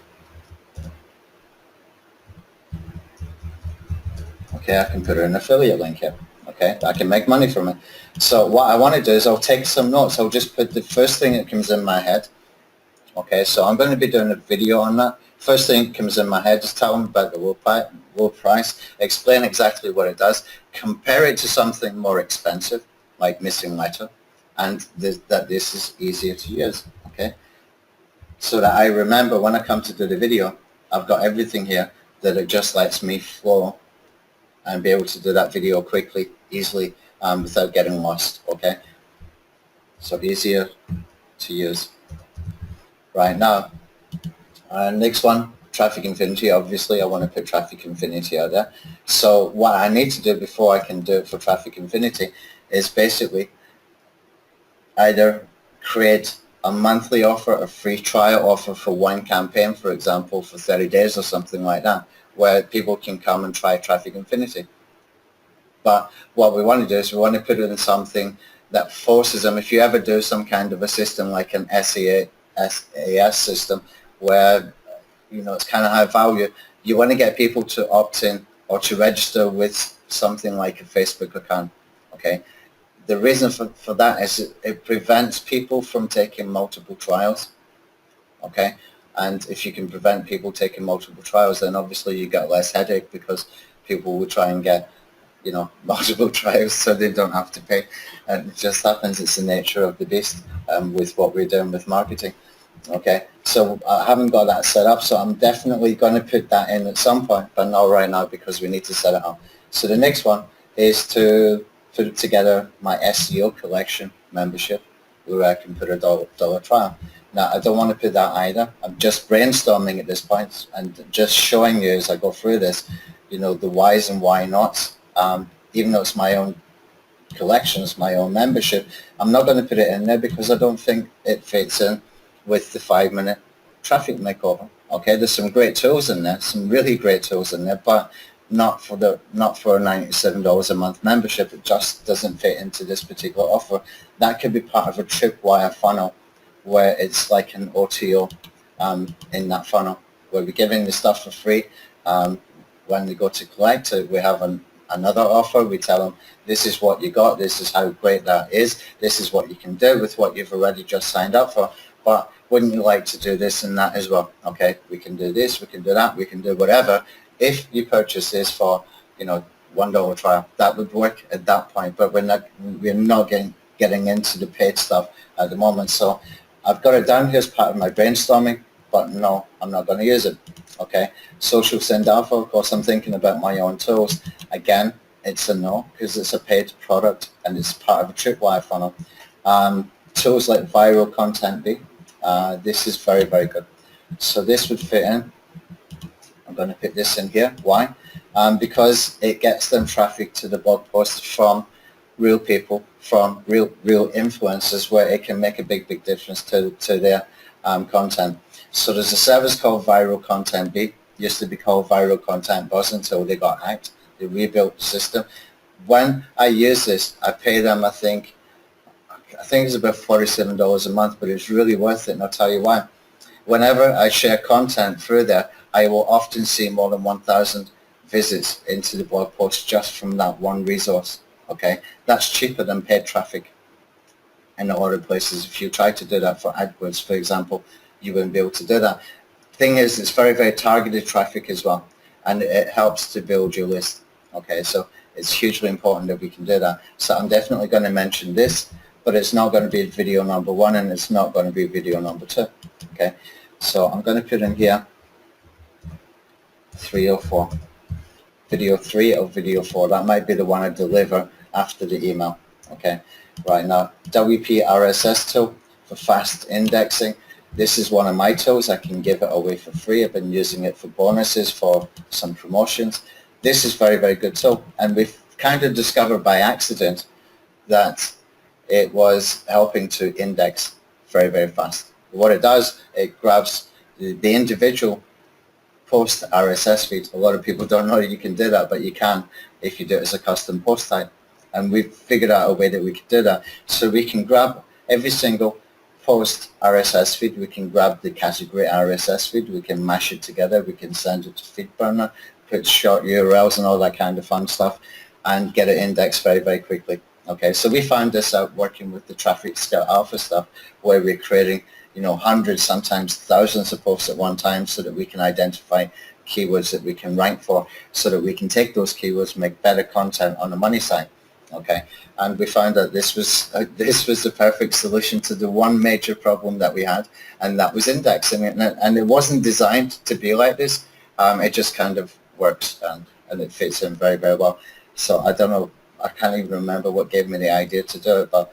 Okay, I can put an affiliate link here. Okay, I can make money from it. So what I want to do is I'll take some notes. I'll just put the first thing that comes in my head. Okay, so I'm going to be doing a video on that. First thing that comes in my head is tell them about the low price, explain exactly what it does, compare it to something more expensive, like Missing Letter, and that this is easier to use, okay? So that I remember when I come to do the video, I've got everything here that it just lets me flow and be able to do that video quickly, easily, without getting lost, okay? So easier to use. Right now, next one, Traffic Infinity. Obviously, I want to put Traffic Infinity out there. So what I need to do before I can do it for Traffic Infinity is basically either create a monthly offer, a free trial offer for one campaign, for example, for 30 days or something like that, where people can come and try Traffic Infinity. But what we want to do is we want to put it in something that forces them. If you ever do some kind of a system like an SAS system where, you know, it's kind of high value, you want to get people to opt in or to register with something like a Facebook account, okay? The reason for that is it prevents people from taking multiple trials, okay? And if you can prevent people taking multiple trials, then obviously you get less headache because people will try and get, you know, multiple trials so they don't have to pay. And it just happens, it's the nature of the beast with what we're doing with marketing. Okay, so I haven't got that set up, so I'm definitely going to put that in at some point, but not right now because we need to set it up. So the next one is to put together my SEO collection membership where I can put a dollar trial. Now, I don't want to put that either. I'm just brainstorming at this point and just showing you as I go through this, you know, the whys and why nots. Even though it's my own collections, my own membership, I'm not going to put it in there because I don't think it fits in with the 5-minute traffic makeover. Okay, there's some great tools in there, some really great tools in there, but not for a $97 a month membership. It just doesn't fit into this particular offer. That could be part of a tripwire funnel where it's like an OTO in that funnel where we're giving the stuff for free. When we go to collect it, we have an another offer. We tell them, this is what you got, this is how great that is, this is what you can do with what you've already just signed up for, but wouldn't you like to do this and that as well? Okay, we can do this, we can do that, we can do whatever. If you purchase this for, you know, $1 trial, that would work at that point, but we're not getting into the paid stuff at the moment. So I've got it down here as part of my brainstorming, but no, I'm not going to use it. Okay, social send alpha, of course, I'm thinking about my own tools. Again, it's a no, because it's a paid product and it's part of a tripwire funnel. Tools like viral content B, this is very, very good. So this would fit in. I'm going to put this in here. Why? Because it gets them traffic to the blog post from real people, from real influencers, where it can make a big difference to their content. So there's a service called Viral Content B. Used to be called Viral Content Buzz until they got hacked. They rebuilt the system. When I use this, I pay them, I think it's about $47 a month, but it's really worth it, and I'll tell you why. Whenever I share content through there, I will often see more than 1,000 visits into the blog post just from that one resource. Okay, that's cheaper than paid traffic in a lot of places. If you try to do that for AdWords, for example, you wouldn't be able to do that. Thing is, it's very, very targeted traffic as well, and it helps to build your list. Okay, so it's hugely important that we can do that. So I'm definitely going to mention this, but it's not going to be video number 1, and it's not going to be video number 2. Okay, so I'm going to put in here 3 or 4. Video 3 or video 4. That might be the one I deliver after the email. Okay, right now, WP RSS tool for fast indexing. This is one of my tools. I can give it away for free. I've been using it for bonuses, for some promotions. This is very, very good tool, and we've kind of discovered by accident that it was helping to index very, very fast. What it does, it grabs the individual post RSS feed. A lot of people don't know you can do that, but you can if you do it as a custom post type. And we've figured out a way that we can do that. So we can grab every single post RSS feed, we can grab the category RSS feed, we can mash it together, we can send it to FeedBurner, put short URLs and all that kind of fun stuff, and get it indexed very, very quickly. Okay, so we found this out working with the Traffic Scout Alpha stuff, where we're creating, you know, hundreds, sometimes thousands of posts at one time, so that we can identify keywords that we can rank for, so that we can take those keywords, make better content on the money side. Okay, and we found that this was the perfect solution to the one major problem that we had, and that was indexing. And it wasn't designed to be like this. It just kind of works, and it fits in very, very well. So I don't know, I can't even remember what gave me the idea to do it, but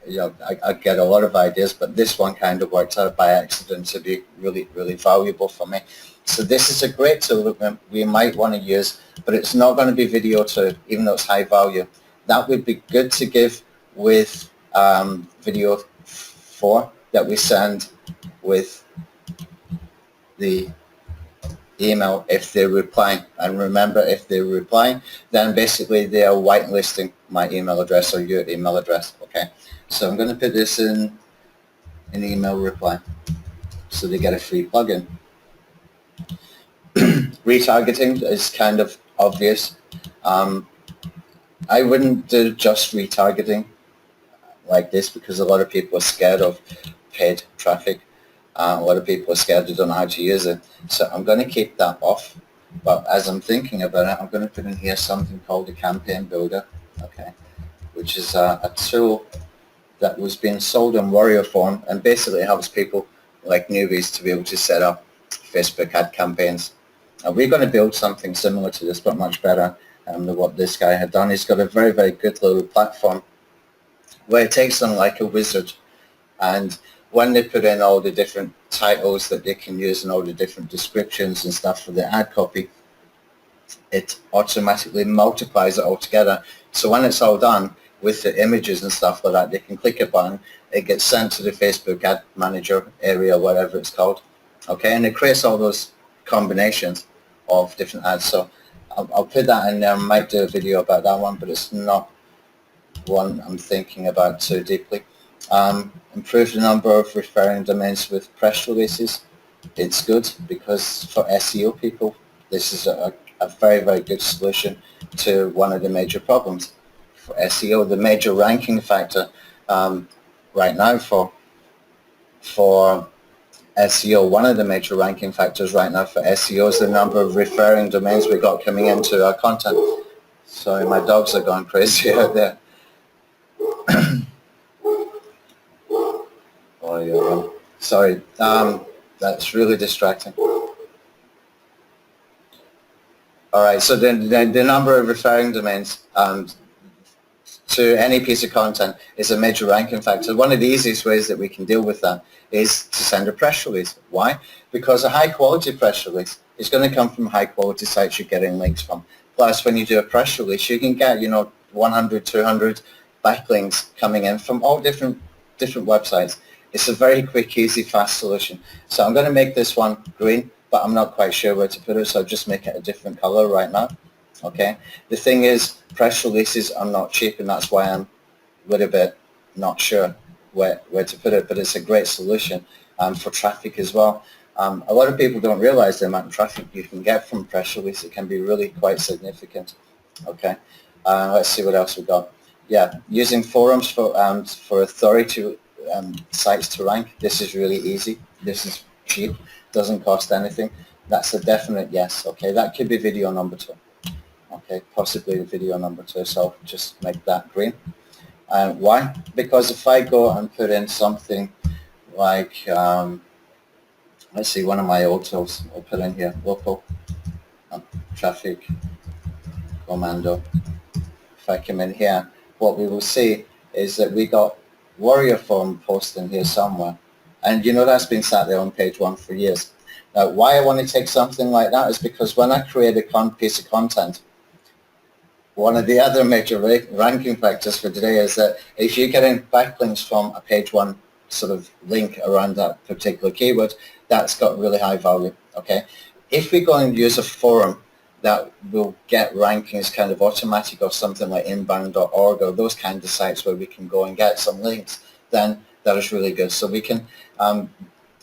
you know, I get a lot of ideas, but this one kind of worked out by accident to be really, really valuable for me. So this is a great tool that we might want to use, but it's not going to be video too, even though it's high value. That would be good to give with video 4 that we send with the email if they're replying. And remember, if they're replying, then basically they are whitelisting my email address or your email address. Okay, so I'm going to put this in an email reply so they get a free plugin. Retargeting is kind of obvious. I wouldn't do just retargeting like this, because a lot of people are scared of paid traffic. A lot of people are scared, they don't know how to use it. So I'm going to keep that off. But as I'm thinking about it, I'm going to put in here something called the Campaign Builder, okay, which is a tool that was being sold in Warrior form, and basically helps people like newbies to be able to set up Facebook ad campaigns. And we're going to build something similar to this, but much better than what this guy had done. He's got a very, very good little platform where it takes them like a wizard, and when they put in all the different titles that they can use and all the different descriptions and stuff for the ad copy, it automatically multiplies it all together. So when it's all done with the images and stuff like that, they can click a button, it gets sent to the Facebook ad manager area, whatever it's called, okay, and it creates all those combinations of different ads. So I'll put that in there. I might do a video about that one, but it's not one I'm thinking about too deeply. Improve the number of referring domains with press releases. It's good because for SEO people, this is a a very, very good solution to one of the major problems for SEO. The major ranking factor right now for SEO, one of the major ranking factors right now for SEO is the number of referring domains we got coming into our content. Sorry, my dogs are going crazy out there. Oh, yeah. Sorry, that's really distracting. All right, so the number of referring domains to any piece of content is a major ranking factor. One of the easiest ways that we can deal with that is to send a press release. Why? Because a high quality press release is going to come from high quality sites you're getting links from. Plus, when you do a press release, you can get 100, 200 backlinks coming in from all different websites. It's a very quick, easy, fast solution. So I'm going to make this one green, but I'm not quite sure where to put it, so I'll just make it a different color right now. Okay. The thing is, press releases are not cheap, and that's why I'm a little bit not sure where to put it, but it's a great solution for traffic as well. A lot of people don't realize the amount of traffic you can get from press release. It can be really quite significant. Okay. Let's see what else we got. Yeah, using forums for authority sites to rank. This is really easy. This is cheap. Doesn't cost anything. That's a definite yes. Okay, that could be video number 2. Okay, possibly video number 2, so I'll just make that green. Why? Because if I go and put in something like, let's see, one of my old tools, I'll put in here, local traffic commando. If I come in here, what we will see is that we got warrior forum post in here somewhere. And that's been sat there on page 1 for years. Now, why I want to take something like that is because when I create a piece of content, one of the other major ranking factors for today is that if you're getting backlinks from a page 1 sort of link around that particular keyword, that's got really high value. Okay, if we go and use a forum that will get rankings kind of automatic, or something like inbound.org or those kind of sites where we can go and get some links, then that is really good. So we can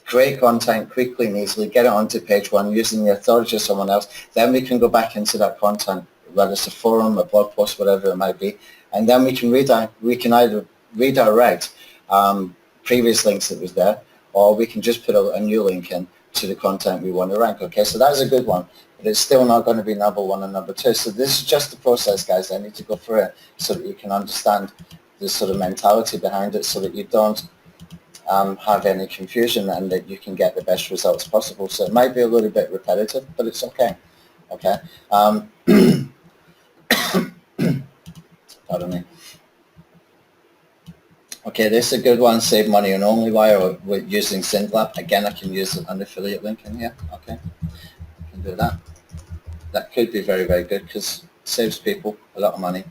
create content quickly and easily, get it onto page 1 using the authority of someone else. Then we can go back into that content, whether it's a forum, a blog post, whatever it might be, and then we can either redirect previous links that was there, or we can just put a new link in to the content we want to rank. Okay, so that's a good one, but it's still not going to be number 1 and number 2. So this is just the process, guys. I need to go through it so that you can understand the sort of mentality behind it, so that you don't have any confusion and that you can get the best results possible. So it might be a little bit repetitive, but it's okay. Okay. Pardon me. Okay, this is a good one. Save money on OnlyWire or using SendLab. Again, I can use an affiliate link in here. Okay, I can do that. That could be very, very good because it saves people a lot of money.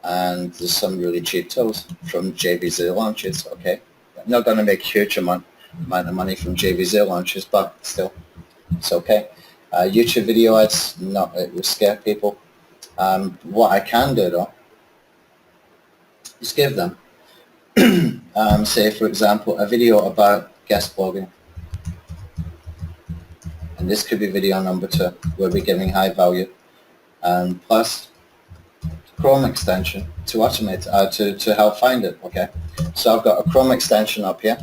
And there's some really cheap tools from JVZ launches. Okay, I'm not going to make a huge amount of money from JVZ launches, but still, it's okay. YouTube video ads, no, it will scare people. What I can do though is give them, say for example, a video about guest blogging. And this could be video number 2, where we're giving high value. And plus Chrome extension to automate, to help find it. Okay, so I've got a Chrome extension up here,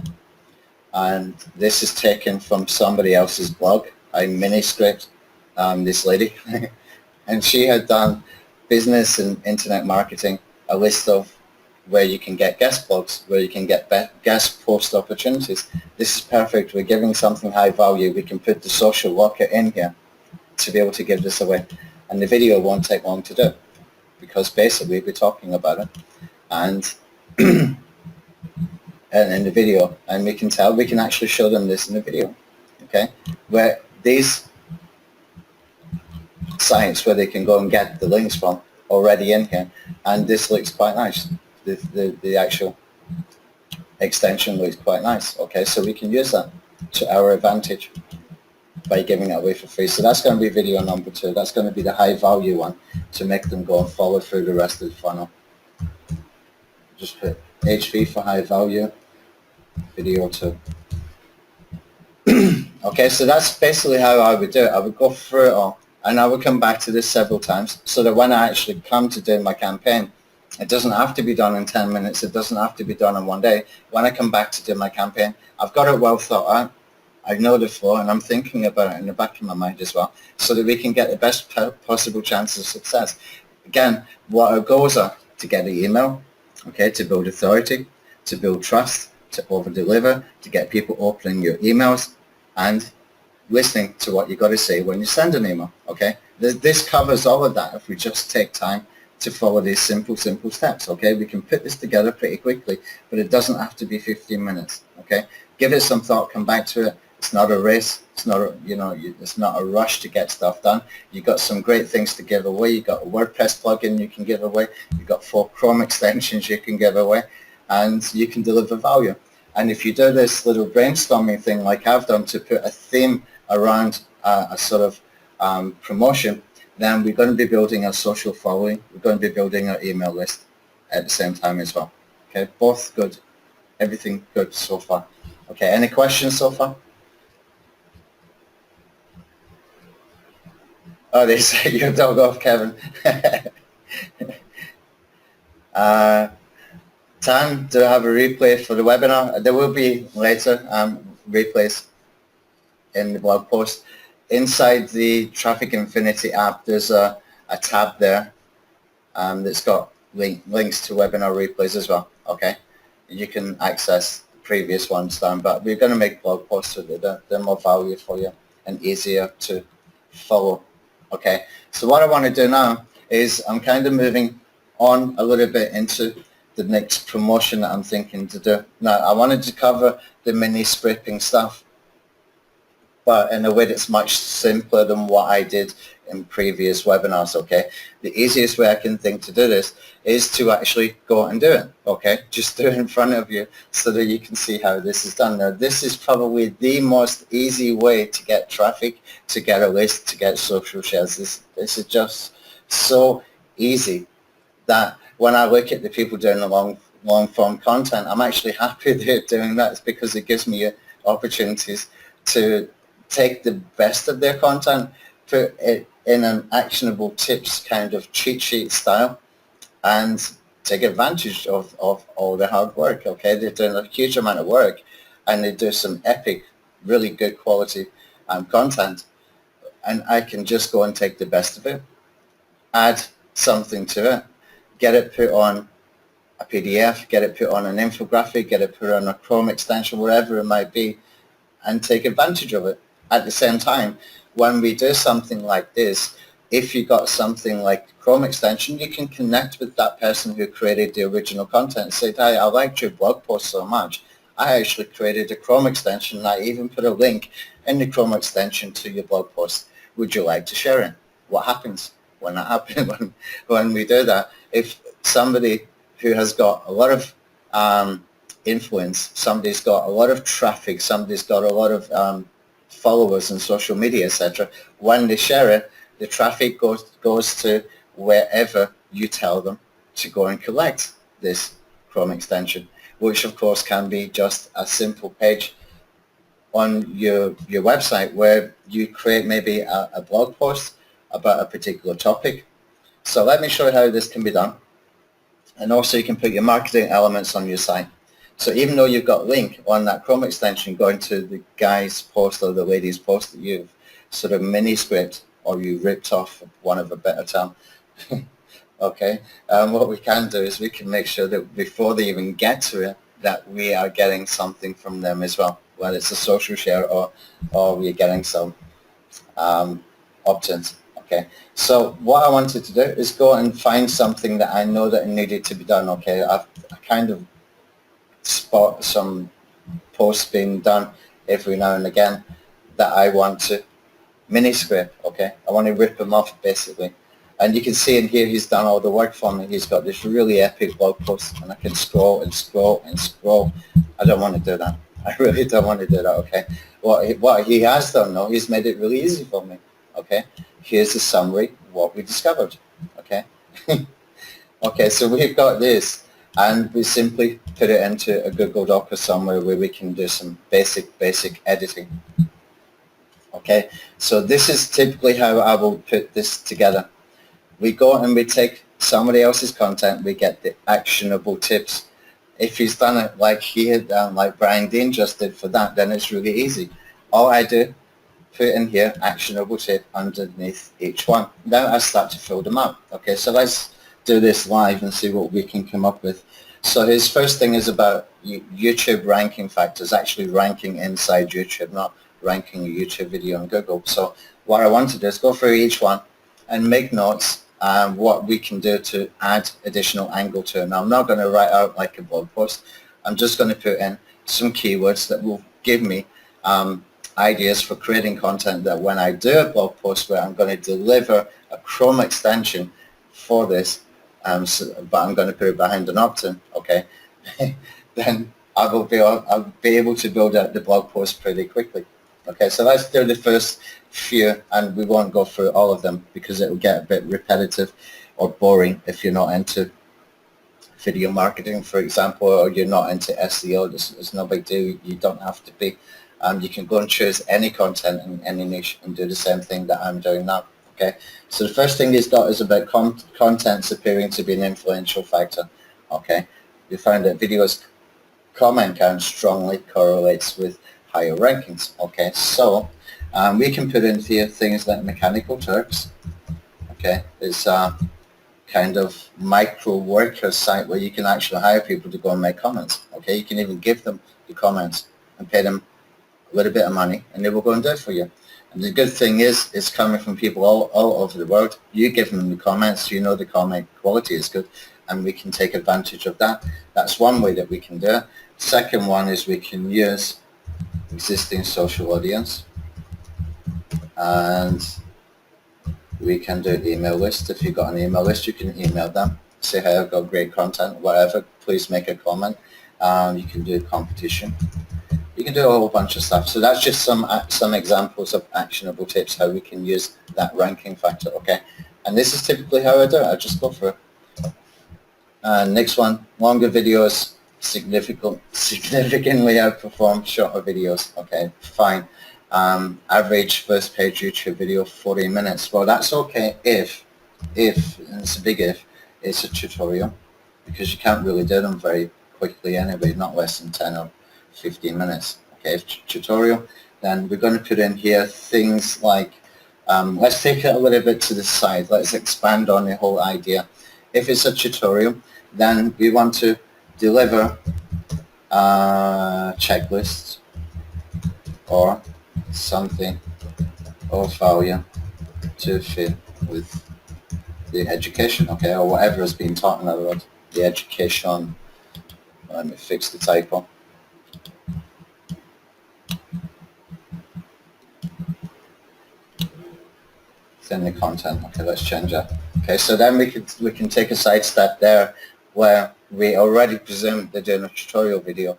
and this is taken from somebody else's blog. I mini script this lady, and she had done business and internet marketing, a list of where you can get guest blogs, where you can get guest post opportunities. This is perfect. We're giving something high value. We can put the social locker in here to be able to give this away, and the video won't take long to do, because basically we're talking about it, and in the video, and we can actually show them this in the video. Okay, where these sites where they can go and get the links from already in here, and this looks quite nice. The actual extension looks quite nice. Okay, so we can use that to our advantage by giving it away for free. So that's going to be video number 2. That's going to be the high value one to make them go and follow through the rest of the funnel. Just put HV for high value, video 2. Okay, so that's basically how I would do it. I would go through it all And I will come back to this several times so that when I actually come to do my campaign, it doesn't have to be done in 10 minutes. It doesn't have to be done in one day. When I come back to do my campaign, I've got it well thought out. I know the flow, and I'm thinking about it in the back of my mind as well, so that we can get the best possible chance of success. Again, what our goals are: to get the email, okay, to build authority, to build trust, to over-deliver, to get people opening your emails, and listening to what you got to say when you send an email, okay? This covers all of that if we just take time to follow these simple steps, okay? We can put this together pretty quickly, but it doesn't have to be 15 minutes, okay? Give it some thought, come back to it. It's not a race. It's not, it's not a rush to get stuff done. You've got some great things to give away. You've got a WordPress plugin you can give away. You've got 4 Chrome extensions you can give away, and you can deliver value. And if you do this little brainstorming thing like I've done to put a theme around a sort of promotion, then we're going to be building our social following. We're going to be building our email list at the same time as well. Okay, both good. Everything good so far. Okay, any questions so far? Oh, they say your dog off, Kevin. Tan, do I have a replay for the webinar? There will be later replays in the blog post. Inside the Traffic Infinity app, there's a tab there that's got links to webinar replays as well. Okay, you can access the previous ones down, but we're going to make blog posts so that they're more value for you and easier to follow. Okay, so what I want to do now is I'm kind of moving on a little bit into the next promotion that I'm thinking to do. Now, I wanted to cover the mini scraping stuff, but in a way that's much simpler than what I did in previous webinars, okay? The easiest way I can think to do this is to actually go and do it, okay? Just do it in front of you so that you can see how this is done. Now, this is probably the most easy way to get traffic, to get a list, to get social shares. This is just so easy that when I look at the people doing the long form content, I'm actually happy they're doing that. It's because it gives me opportunities to take the best of their content, put it in an actionable tips kind of cheat sheet style, and take advantage of all the hard work, okay? They're doing a huge amount of work, and they do some epic, really good quality content, and I can just go and take the best of it, add something to it, get it put on a PDF, get it put on an infographic, get it put on a Chrome extension, wherever it might be, and take advantage of it. At the same time, when we do something like this, if you got something like Chrome extension, you can connect with that person who created the original content and say, hey, I liked your blog post so much. I actually created a Chrome extension, and I even put a link in the Chrome extension to your blog post. Would you like to share it? What happens when that happens? when we do that, if somebody who has got a lot of influence, somebody's got a lot of traffic, somebody's got a lot of followers on social media, etc., when they share it, the traffic goes to wherever you tell them to go and collect this Chrome extension, which of course can be just a simple page on your website where you create maybe a blog post about a particular topic. So let me show you how this can be done. And also you can put your marketing elements on your site. So even though you've got a link on that Chrome extension going to the guy's post or the lady's post that you've sort of mini scraped or you ripped off, for want of a better term, okay, what we can do is we can make sure that before they even get to it, that we are getting something from them as well, whether it's a social share or we're getting some opt-ins. Okay, so what I wanted to do is go and find something that I know that needed to be done. Okay, I kind of spot some posts being done every now and again that I want to mini scrape. Okay, I want to rip them off basically, and you can see in here he's done all the work for me. He's got this really epic blog post, and I can scroll and scroll and scroll. I don't want to do that. I really don't want to do that. Okay, what he has done though, he's made it really easy for me. Okay, here's the summary, what we discovered. Okay, okay, so we've got this, and we simply put it into a Google Doc or somewhere where we can do some basic editing. Okay, so this is typically how I will put this together. We go and we take somebody else's content, we get the actionable tips. If he's done it like he had done, like Brian Dean just did for that, then it's really easy. All I do, put in here, actionable tip underneath each one. Now I start to fill them out. Okay, so let's do this live and see what we can come up with. So his first thing is about YouTube ranking factors, actually ranking inside YouTube, not ranking a YouTube video on Google. So what I want to do is go through each one and make notes what we can do to add additional angle to it. Now I'm not going to write out like a blog post. I'm just going to put in some keywords that will give me ideas for creating content that when I do a blog post where I'm going to deliver a Chrome extension for this, but I'm going to put it behind an opt-in, okay, then I'll be able to build out the blog post pretty quickly. Okay, so let's do the first few, and we won't go through all of them because it will get a bit repetitive or boring if you're not into video marketing, for example, or you're not into SEO. It's no big deal. You don't have to be. You can go and choose any content in any niche and do the same thing that I'm doing now. Okay, so the first thing he's got is about contents appearing to be an influential factor. Okay, you find that videos comment count strongly correlates with higher rankings. Okay, so we can put in here things like Mechanical Turks. Okay, it's kind of micro worker site where you can actually hire people to go and make comments. Okay, you can even give them the comments and pay them a little bit of money and they will go and do it for you. And the good thing is it's coming from people all over the world. You give them the comments, you know the comment quality is good, and we can take advantage of that. That's one way that we can do it. Second one is we can use existing social audience, and we can do email list. If you've got an email list, you can email them, say, hey, I've got great content, whatever, please make a comment. You can do competition. You can do a whole bunch of stuff. So that's just some examples of actionable tips, how we can use that ranking factor, okay? And this is typically how I do it. I just go for it. Next one, longer videos significantly outperform shorter videos. Okay, fine. Average first page YouTube video 40 minutes. Well, that's okay if, and it's a big if, it's a tutorial, because you can't really do them very quickly anyway, not less than 10 or 15 minutes. Okay, if tutorial, then we're going to put in here things like, let's take it a little bit to the side. Let's expand on the whole idea. If it's a tutorial, then we want to deliver checklists or something of value to fit with the education, okay, or whatever has been taught, in other words, the education. Let me fix the typo. In the content. Okay, let's change that. Okay, so then we can take a side step there where we already presume they're doing a tutorial video,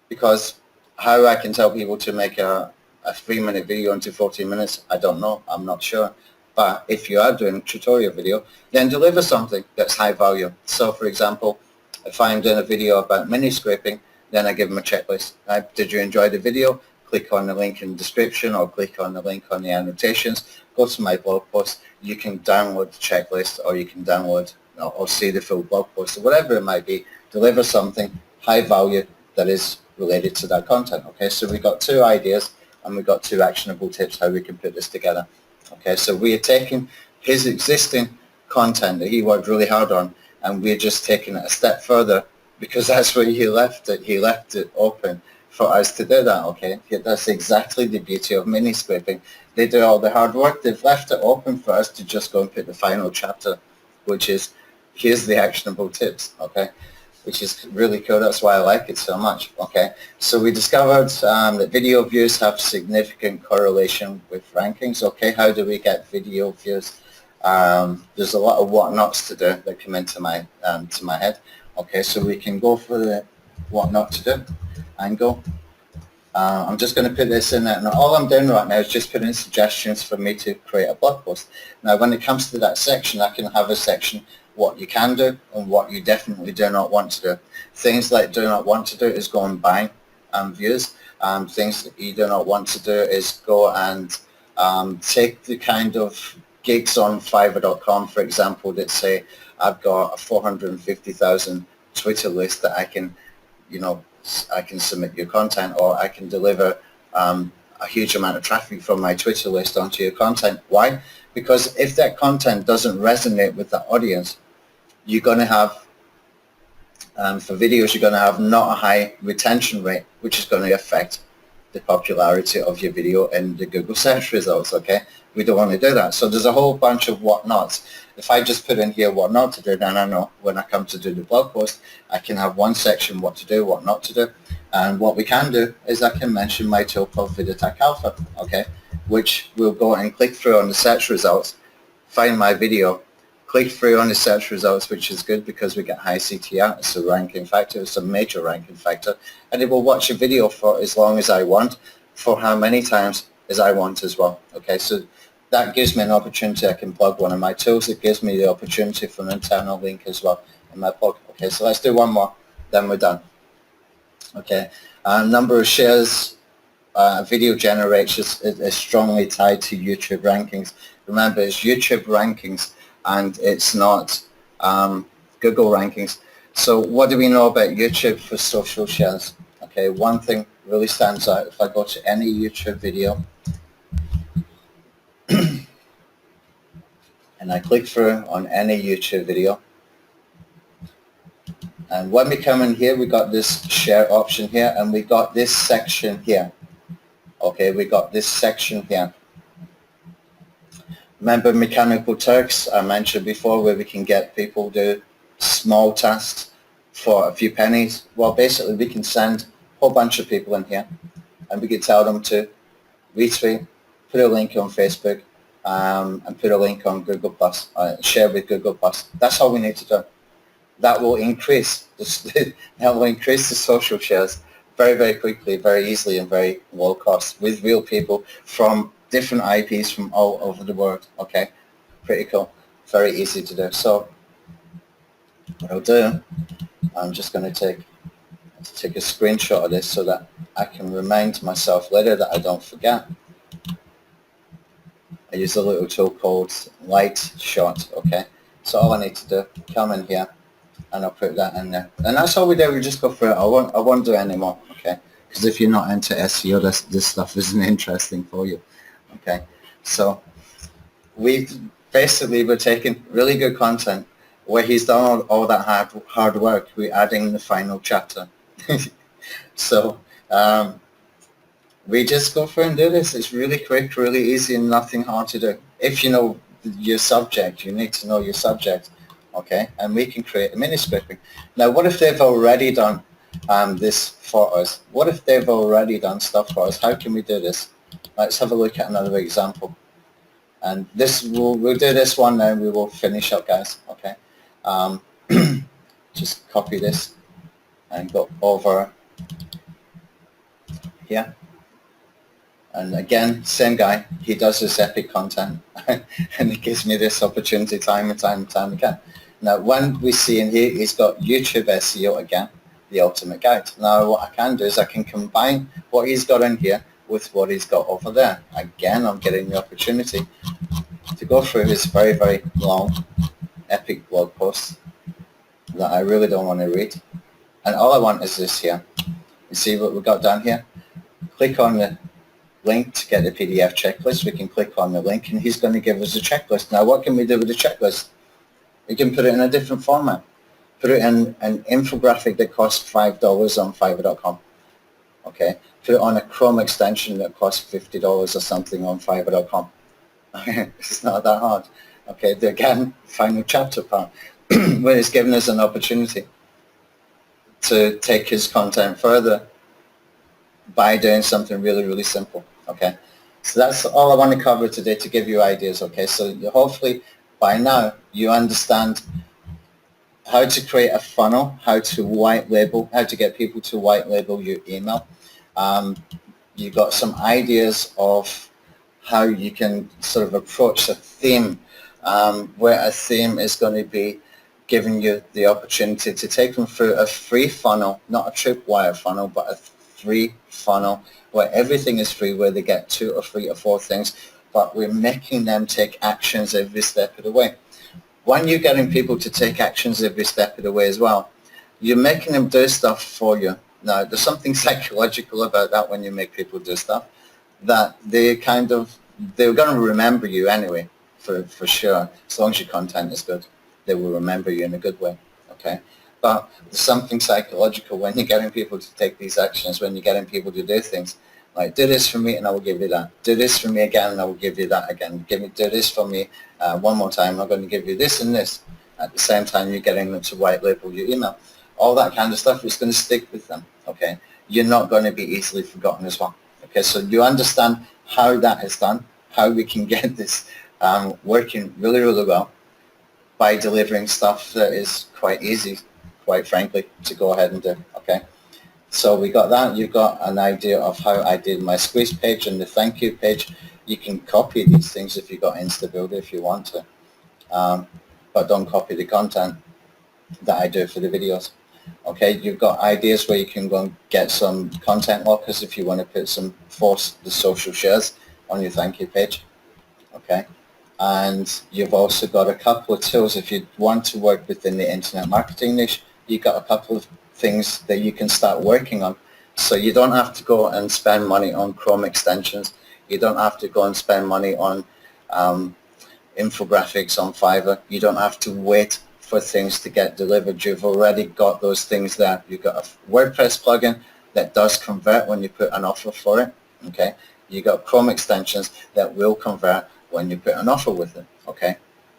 because how I can tell people to make a 3-minute video into 14 minutes, I don't know, I'm not sure. But if you are doing a tutorial video, then deliver something that's high value. So for example, if I'm doing a video about mini scraping, then I give them a checklist. Did you enjoy the video? Click on the link in the description or click on the link on the annotations. Go to my blog post. You can download the checklist, or you can download or see the full blog post, or whatever it might be. Deliver something high value that is related to that content. Okay, so we got 2 ideas and we got 2 actionable tips how we can put this together. Okay, so we are taking his existing content that he worked really hard on, and we're just taking it a step further, because that's where he left it. He left it open for us to do that, okay? That's exactly the beauty of mini scraping. They do all the hard work. They've left it open for us to just go and put the final chapter, which is, here's the actionable tips, okay? Which is really cool. That's why I like it so much, okay? So we discovered that video views have significant correlation with rankings, okay? How do we get video views? There's a lot of what nots to do that come into my head, okay? So we can go for the what not to do angle. I'm just going to put this in there. Now all I'm doing right now is just putting suggestions for me to create a blog post. Now when it comes to that section, I can have a section what you can do and what you definitely do not want to do. Things like do not want to do is go and buy views. Things that you do not want to do is go and Take the kind of gigs on Fiverr.com, for example, that say I've got a 450,000 Twitter list that I can, I can submit your content, or I can deliver a huge amount of traffic from my Twitter list onto your content. Why? Because if that content doesn't resonate with the audience, you're going to have, for videos, you're going to have not a high retention rate, which is going to affect the popularity of your video in the Google search results, okay? We don't want to do that. So there's a whole bunch of whatnots. If I just put in here what not to do, then I know when I come to do the blog post, I can have one section what to do, what not to do. And what we can do is I can mention my tool called VideoTech Alpha, okay? Which will go and click through on the search results, find my video, click through on the search results, which is good because we get high CTR. It's a ranking factor. It's a major ranking factor. And it will watch a video for as long as I want, for how many times as I want as well. Okay, so that gives me an opportunity. I can plug one of my tools. It gives me the opportunity for an internal link as well in my blog. Okay, so let's do one more, then we're done. Okay, number of shares video generates is strongly tied to YouTube rankings. Remember, it's YouTube rankings and it's not Google rankings. So what do we know about YouTube for social shares? Okay, one thing really stands out. If I go to any YouTube video and I click through on any YouTube video, and when we come in here, we got this share option here, and we got this section here. Okay, we got this section here. Remember Mechanical Turks I mentioned before, where we can get people do small tasks for a few pennies? Well, basically we can send a whole bunch of people in here and we can tell them to retweet, put a link on Facebook, and put a link on Google Plus, share with Google Plus. That's all we need to do. That will increase the social shares very, very quickly, very easily, and very low cost with real people from different IPs from all over the world. Okay, pretty cool, very easy to do. So what I'll do, I'm just going to take a screenshot of this so that I can remind myself later that I don't forget. I use a little tool called Light Shot. Okay, so all I need to do, come in here, and I'll put that in there, and that's all we do. We just go through it. I won't do any more. Okay, because if you're not into SEO, this stuff isn't interesting for you. Okay, so we're taking really good content where he's done all that hard work. We're adding the final chapter. So we just go through and do this. It's really quick, really easy, and nothing hard to do. If you know your subject, you need to know your subject. Okay, and we can create a mini scripting. Now, what if they've already done this for us? What if they've already done stuff for us? How can we do this? Let's have a look at another example. And this we'll do this one now. We will finish up, guys. Okay, just copy this and go over here. And again, same guy. He does this epic content, and it gives me this opportunity time and time and time again. Now, when we see in here, he's got YouTube SEO again, the ultimate guide. Now, what I can do is I can combine what he's got in here with what he's got over there. Again, I'm getting the opportunity to go through his very, very long, epic blog post that I really don't want to read. And all I want is this here. You see what we've got down here? Click on the link to get the PDF checklist. We can click on the link and he's going to give us a checklist. Now, what can we do with the checklist? We can put it in a different format. Put it in an infographic that costs $5 on Fiverr.com. Okay, put it on a Chrome extension that costs $50 or something on Fiverr.com. It's not that hard. Okay, again, final chapter part, where it's given us an opportunity to take his content further by doing something really, really simple. Okay, so that's all I want to cover today to give you ideas. Okay, so hopefully by now you understand how to create a funnel, how to white label, how to get people to white label your email. You've got some ideas of how you can sort of approach a theme, where a theme is going to be giving you the opportunity to take them through a free funnel, not a tripwire funnel, but a free funnel where everything is free, where they get 2 or 3 or 4 things but we're making them take actions every step of the way. When you're getting people to take actions every step of the way as well, you're making them do stuff for you. Now, there's something psychological about that when you make people do stuff, that they're going to remember you anyway, for sure. As long as your content is good, they will remember you in a good way, okay? But there's something psychological when you're getting people to take these actions, when you're getting people to do things. Like, do this for me and I will give you that. Do this for me again and I will give you that again. Do this for me one more time. I'm going to give you this and this. At the same time, you're getting them to white label your email. All that kind of stuff is going to stick with them, okay? You're not going to be easily forgotten as well, okay? So you understand how that is done, how we can get this working really, really well by delivering stuff that is quite easy, quite frankly, to go ahead and do, okay? So we got that. You've got an idea of how I did my squeeze page and the thank you page. You can copy these things if you've got InstaBuilder if you want to, but don't copy the content that I do for the videos. Okay, you've got ideas where you can go and get some content lockers if you want to force the social shares on your thank you page. Okay, and you've also got a couple of tools if you want to work within the internet marketing niche. You've got a couple of things that you can start working on, so you don't have to go and spend money on Chrome extensions. You don't have to go and spend money on infographics on Fiverr. You don't have to wait for things to get delivered. You've already got those things there. You've got a WordPress plugin that does convert when you put an offer for it. Okay, you got Chrome extensions that will convert when you put an offer with it. Okay,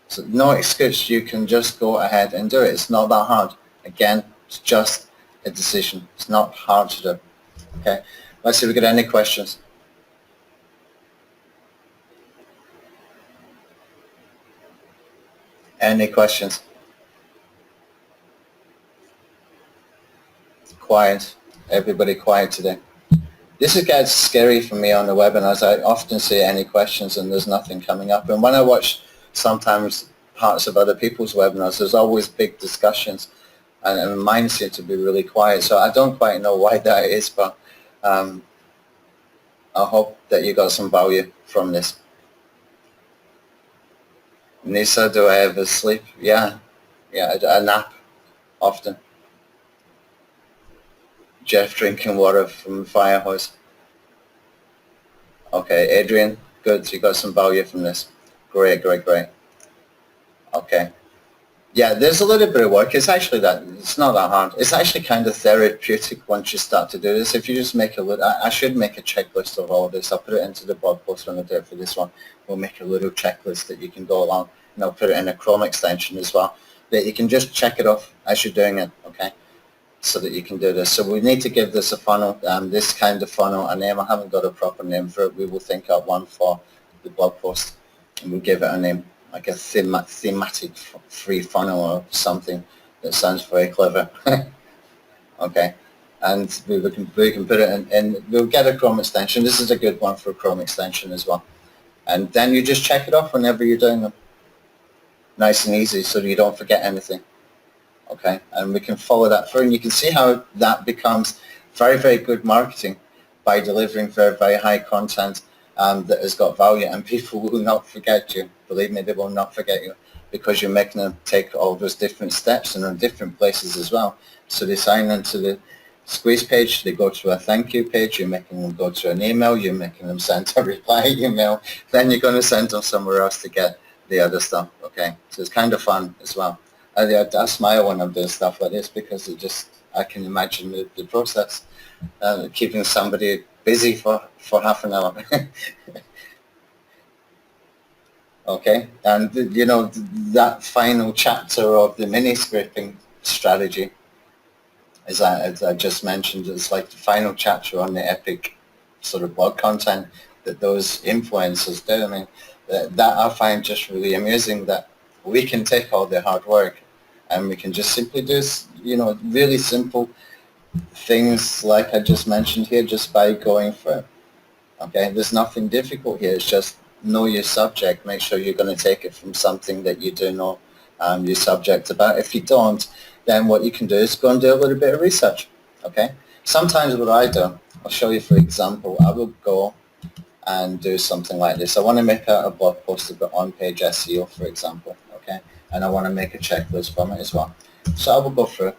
so no excuse. You can just go ahead and do it. It's not that hard. Again, it's just a decision. It's not hard to do. Okay, let's see if we get any questions. Any questions? Quiet. Everybody quiet today. This gets scary for me on the webinars. I often say any questions and there's nothing coming up. And when I watch sometimes parts of other people's webinars, there's always big discussions. And mine seem to be really quiet. So I don't quite know why that is, but I hope that you got some value from this. Nisa, do I ever sleep? Yeah, I nap often. Jeff drinking water from the fire hose. Okay, Adrian, good. You got some value from this. Great. Okay. Yeah, there's a little bit of work. It's not that hard. It's actually kind of therapeutic once you start to do this. If you just make I should make a checklist of all of this. I'll put it into the blog post when I do it for this one. We'll make a little checklist that you can go along, and I'll put it in a Chrome extension as well, that you can just check it off as you're doing it, okay? So that you can do this. So we need to give this a funnel, this kind of funnel, a name. I haven't got a proper name for it. We will think up one for the blog post, and we'll give it a name, like a thematic free funnel or something that sounds very clever. Okay, and we can put it in, we'll get a Chrome extension. This is a good one for a Chrome extension as well. And then you just check it off whenever you're doing them. Nice and easy so you don't forget anything. Okay, and we can follow that through, and you can see how that becomes very good marketing by delivering very high content that has got value, and people will not forget you. Believe me, they will not forget you, because you're making them take all those different steps and on different places as well. So they sign into the squeeze page, they go to a thank you page, you're making them go to an email, you're making them send a reply email, then you're going to send them somewhere else to get the other stuff. Okay, so it's kind of fun as well. I smile when I'm doing stuff like this, because I can imagine the process, keeping somebody busy for half an hour. Okay, and you know, that final chapter of the mini scraping strategy, as I just mentioned, it's like the final chapter on the epic sort of blog content that those influencers do. I mean, that I find just really amusing, that we can take all the hard work and we can just simply do, you know, really simple things like I just mentioned here, just by going for it. Okay, there's nothing difficult here. It's just know your subject. Make sure you're going to take it from something that you do know your subject about. If you don't, then what you can do is go and do a little bit of research. Okay, sometimes what I do, I'll show you for example, I will go and do something like this. I want to make a blog post about on-page SEO, for example, okay? And I want to make a checklist from it as well. So I will go through,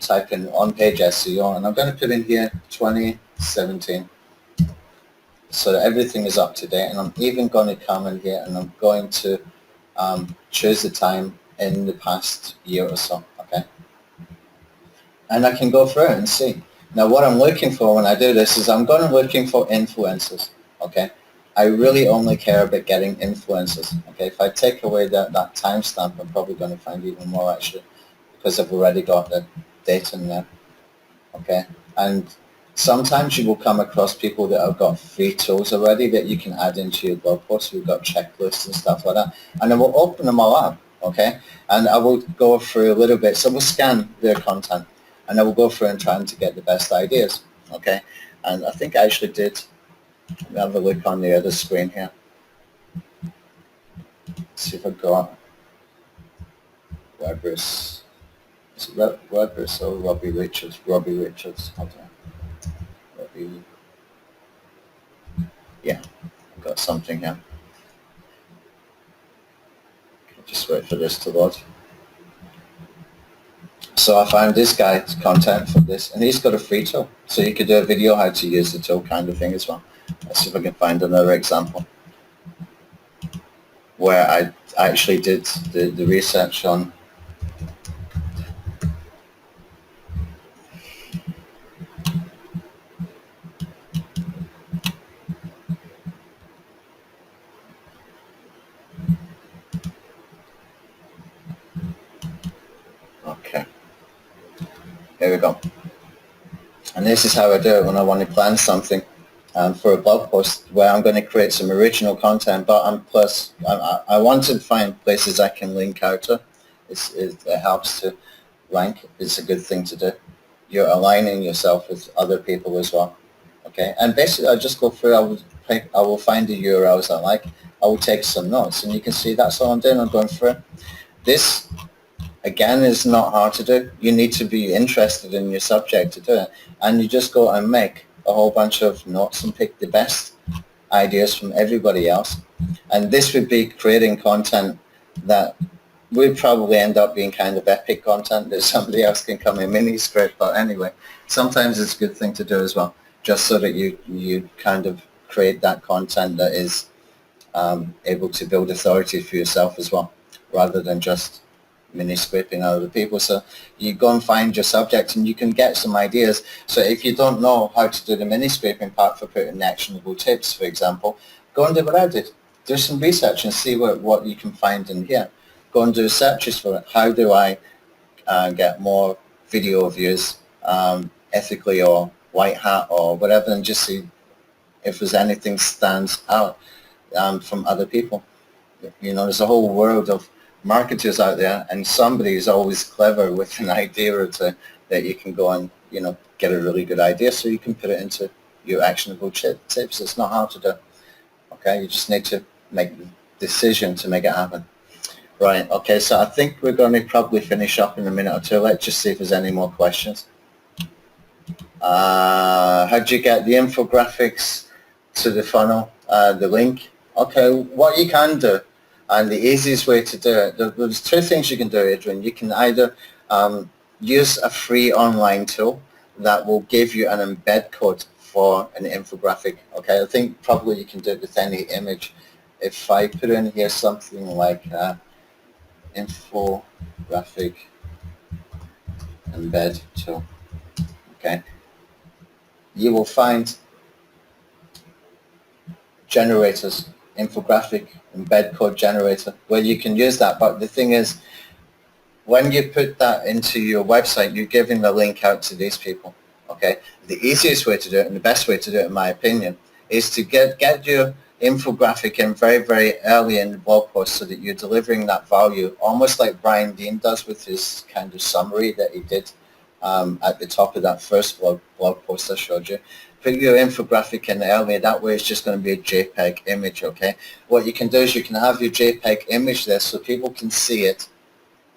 type in on-page SEO, and I'm going to put in here 2017, so that everything is up to date. And I'm even going to come in here and I'm going to choose the time in the past year or so, okay? And I can go through it and see. Now what I'm looking for when I do this is I'm going to looking for influencers, okay? I really only care about getting influencers, okay? If I take away that timestamp, I'm probably going to find even more actually, because I've already got the data in there, okay? And sometimes you will come across people that have got free tools already that you can add into your blog posts. We've got checklists and stuff like that. And I will open them all up, okay? And I will go through a little bit. So we'll scan their content and I will go through and trying to get the best ideas, okay? And I think I actually did. Let me have a look on the other screen here. See if I've got Wordpress. Is it Wordpress or Robbie Richards? Robbie Richards. Hold on. Robbie. Yeah, I've got something here. Just wait for this to load. So I found this guy's content for this, and he's got a free tool. So you could do a video how to use the tool kind of thing as well. Let's see if I can find another example where I actually did the research on. Okay, here we go. And this is how I do it when I want to plan something for a blog post where I'm going to create some original content, but I want to find places I can link out to. It helps to rank. It's a good thing to do. You're aligning yourself with other people as well. Okay, and basically I just go through, I will find the URLs I like, I will take some notes, and you can see that's all I'm doing. I'm going through. This again is not hard to do. You need to be interested in your subject to do it, and you just go and make a whole bunch of notes and pick the best ideas from everybody else. And this would be creating content that would probably end up being kind of epic content that somebody else can come in mini script. But anyway, sometimes it's a good thing to do as well, just so that you kind of create that content that is able to build authority for yourself as well, rather than just mini scraping other people. So you go and find your subject and you can get some ideas. So if you don't know how to do the mini scraping part for putting actionable tips, for example, go and do what I did. Do some research and see what you can find in here. Go and do searches for it. How do I get more video views ethically or white hat or whatever, and just see if there's anything stands out from other people. You know, there's a whole world of marketers out there, and somebody is always clever with an idea or two that you can go and, you know, get a really good idea so you can put it into your actionable tips. It's not hard to do. Okay, you just need to make the decision to make it happen. Right, okay, so I think we're going to probably finish up in a minute or two. Let's just see if there's any more questions. How do you get the infographics to the funnel, the link? Okay, what you can do, and the easiest way to do it, there's two things you can do, Adrian. You can either use a free online tool that will give you an embed code for an infographic. Okay, I think probably you can do it with any image. If I put in here something like infographic embed tool, okay, you will find generators, infographic embed code generator, where you can use that. But the thing is, when you put that into your website, you're giving the link out to these people. Okay, the easiest way to do it, and the best way to do it, in my opinion, is to get your infographic in very early in the blog post, so that you're delivering that value, almost like Brian Dean does with his kind of summary that he did at the top of that first blog post I showed you. Put your infographic in early, that way it's just going to be a JPEG image. Okay, what you can do is you can have your JPEG image there so people can see it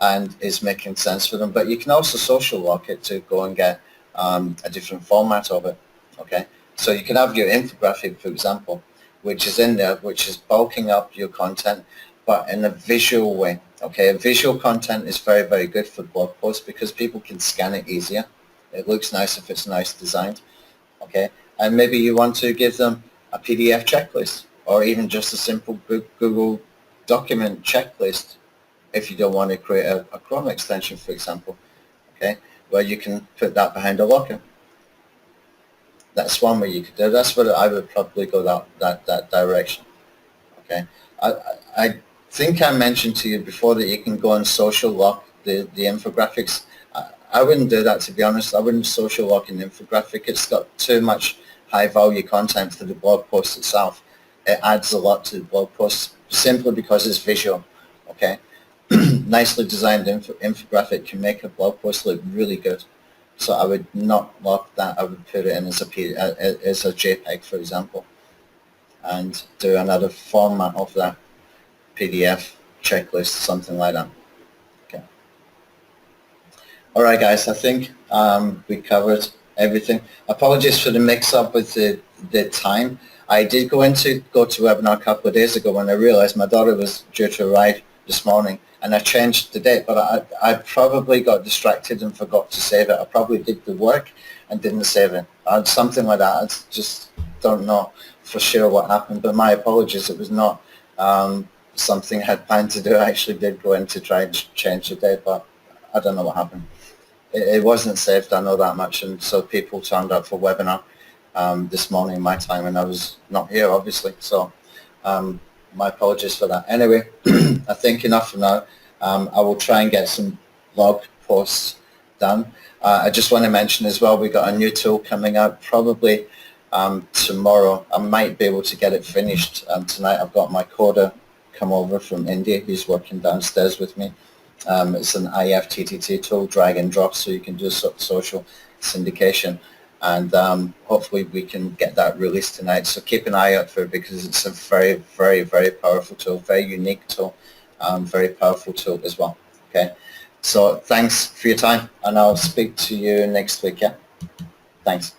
and is making sense for them, but you can also social lock it to go and get a different format of it. Okay, so you can have your infographic, for example, which is in there, which is bulking up your content, but in a visual way. Okay, visual content is very, very good for blog posts because people can scan it easier. It looks nice if it's nice designed. Okay, and maybe you want to give them a PDF checklist or even just a simple Google document checklist if you don't want to create a Chrome extension, for example. Okay, where you can put that behind a locker. That's one way you could do. That's what I would probably go that direction. Okay, I think I mentioned to you before that you can go and social lock the infographics. I wouldn't do that, to be honest. I wouldn't social lock an infographic. It's got too much high value content for the blog post itself. It adds a lot to the blog post simply because it's visual. Okay, nicely designed infographic can make a blog post look really good. So I would not lock that. I would put it in as a JPEG, for example, and do another format of that PDF checklist, something like that. Okay. All right, guys. I think we covered everything. Apologies for the mix-up with the time. I did go to webinar a couple of days ago when I realized my daughter was due to arrive this morning, and I changed the date, but I probably got distracted and forgot to save it. I probably did the work and didn't save it. Something like that. I just don't know for sure what happened, but my apologies. It was not something I had planned to do. I actually did go in to try and change the date, but I don't know what happened. It wasn't saved, I know that much, and so people turned up for webinar this morning my time, and I was not here, obviously, so my apologies for that. Anyway, I think enough for now. I will try and get some blog posts done. I just want to mention as well, we got a new tool coming out probably tomorrow. I might be able to get it finished tonight. I've got my coder come over from India. He's working downstairs with me. It's an IFTTT tool, drag and drop, so you can do social syndication. And hopefully we can get that released tonight. So keep an eye out for it because it's a very, very, very powerful tool, very unique tool, very powerful tool as well. Okay. So thanks for your time, and I'll speak to you next week. Yeah. Thanks.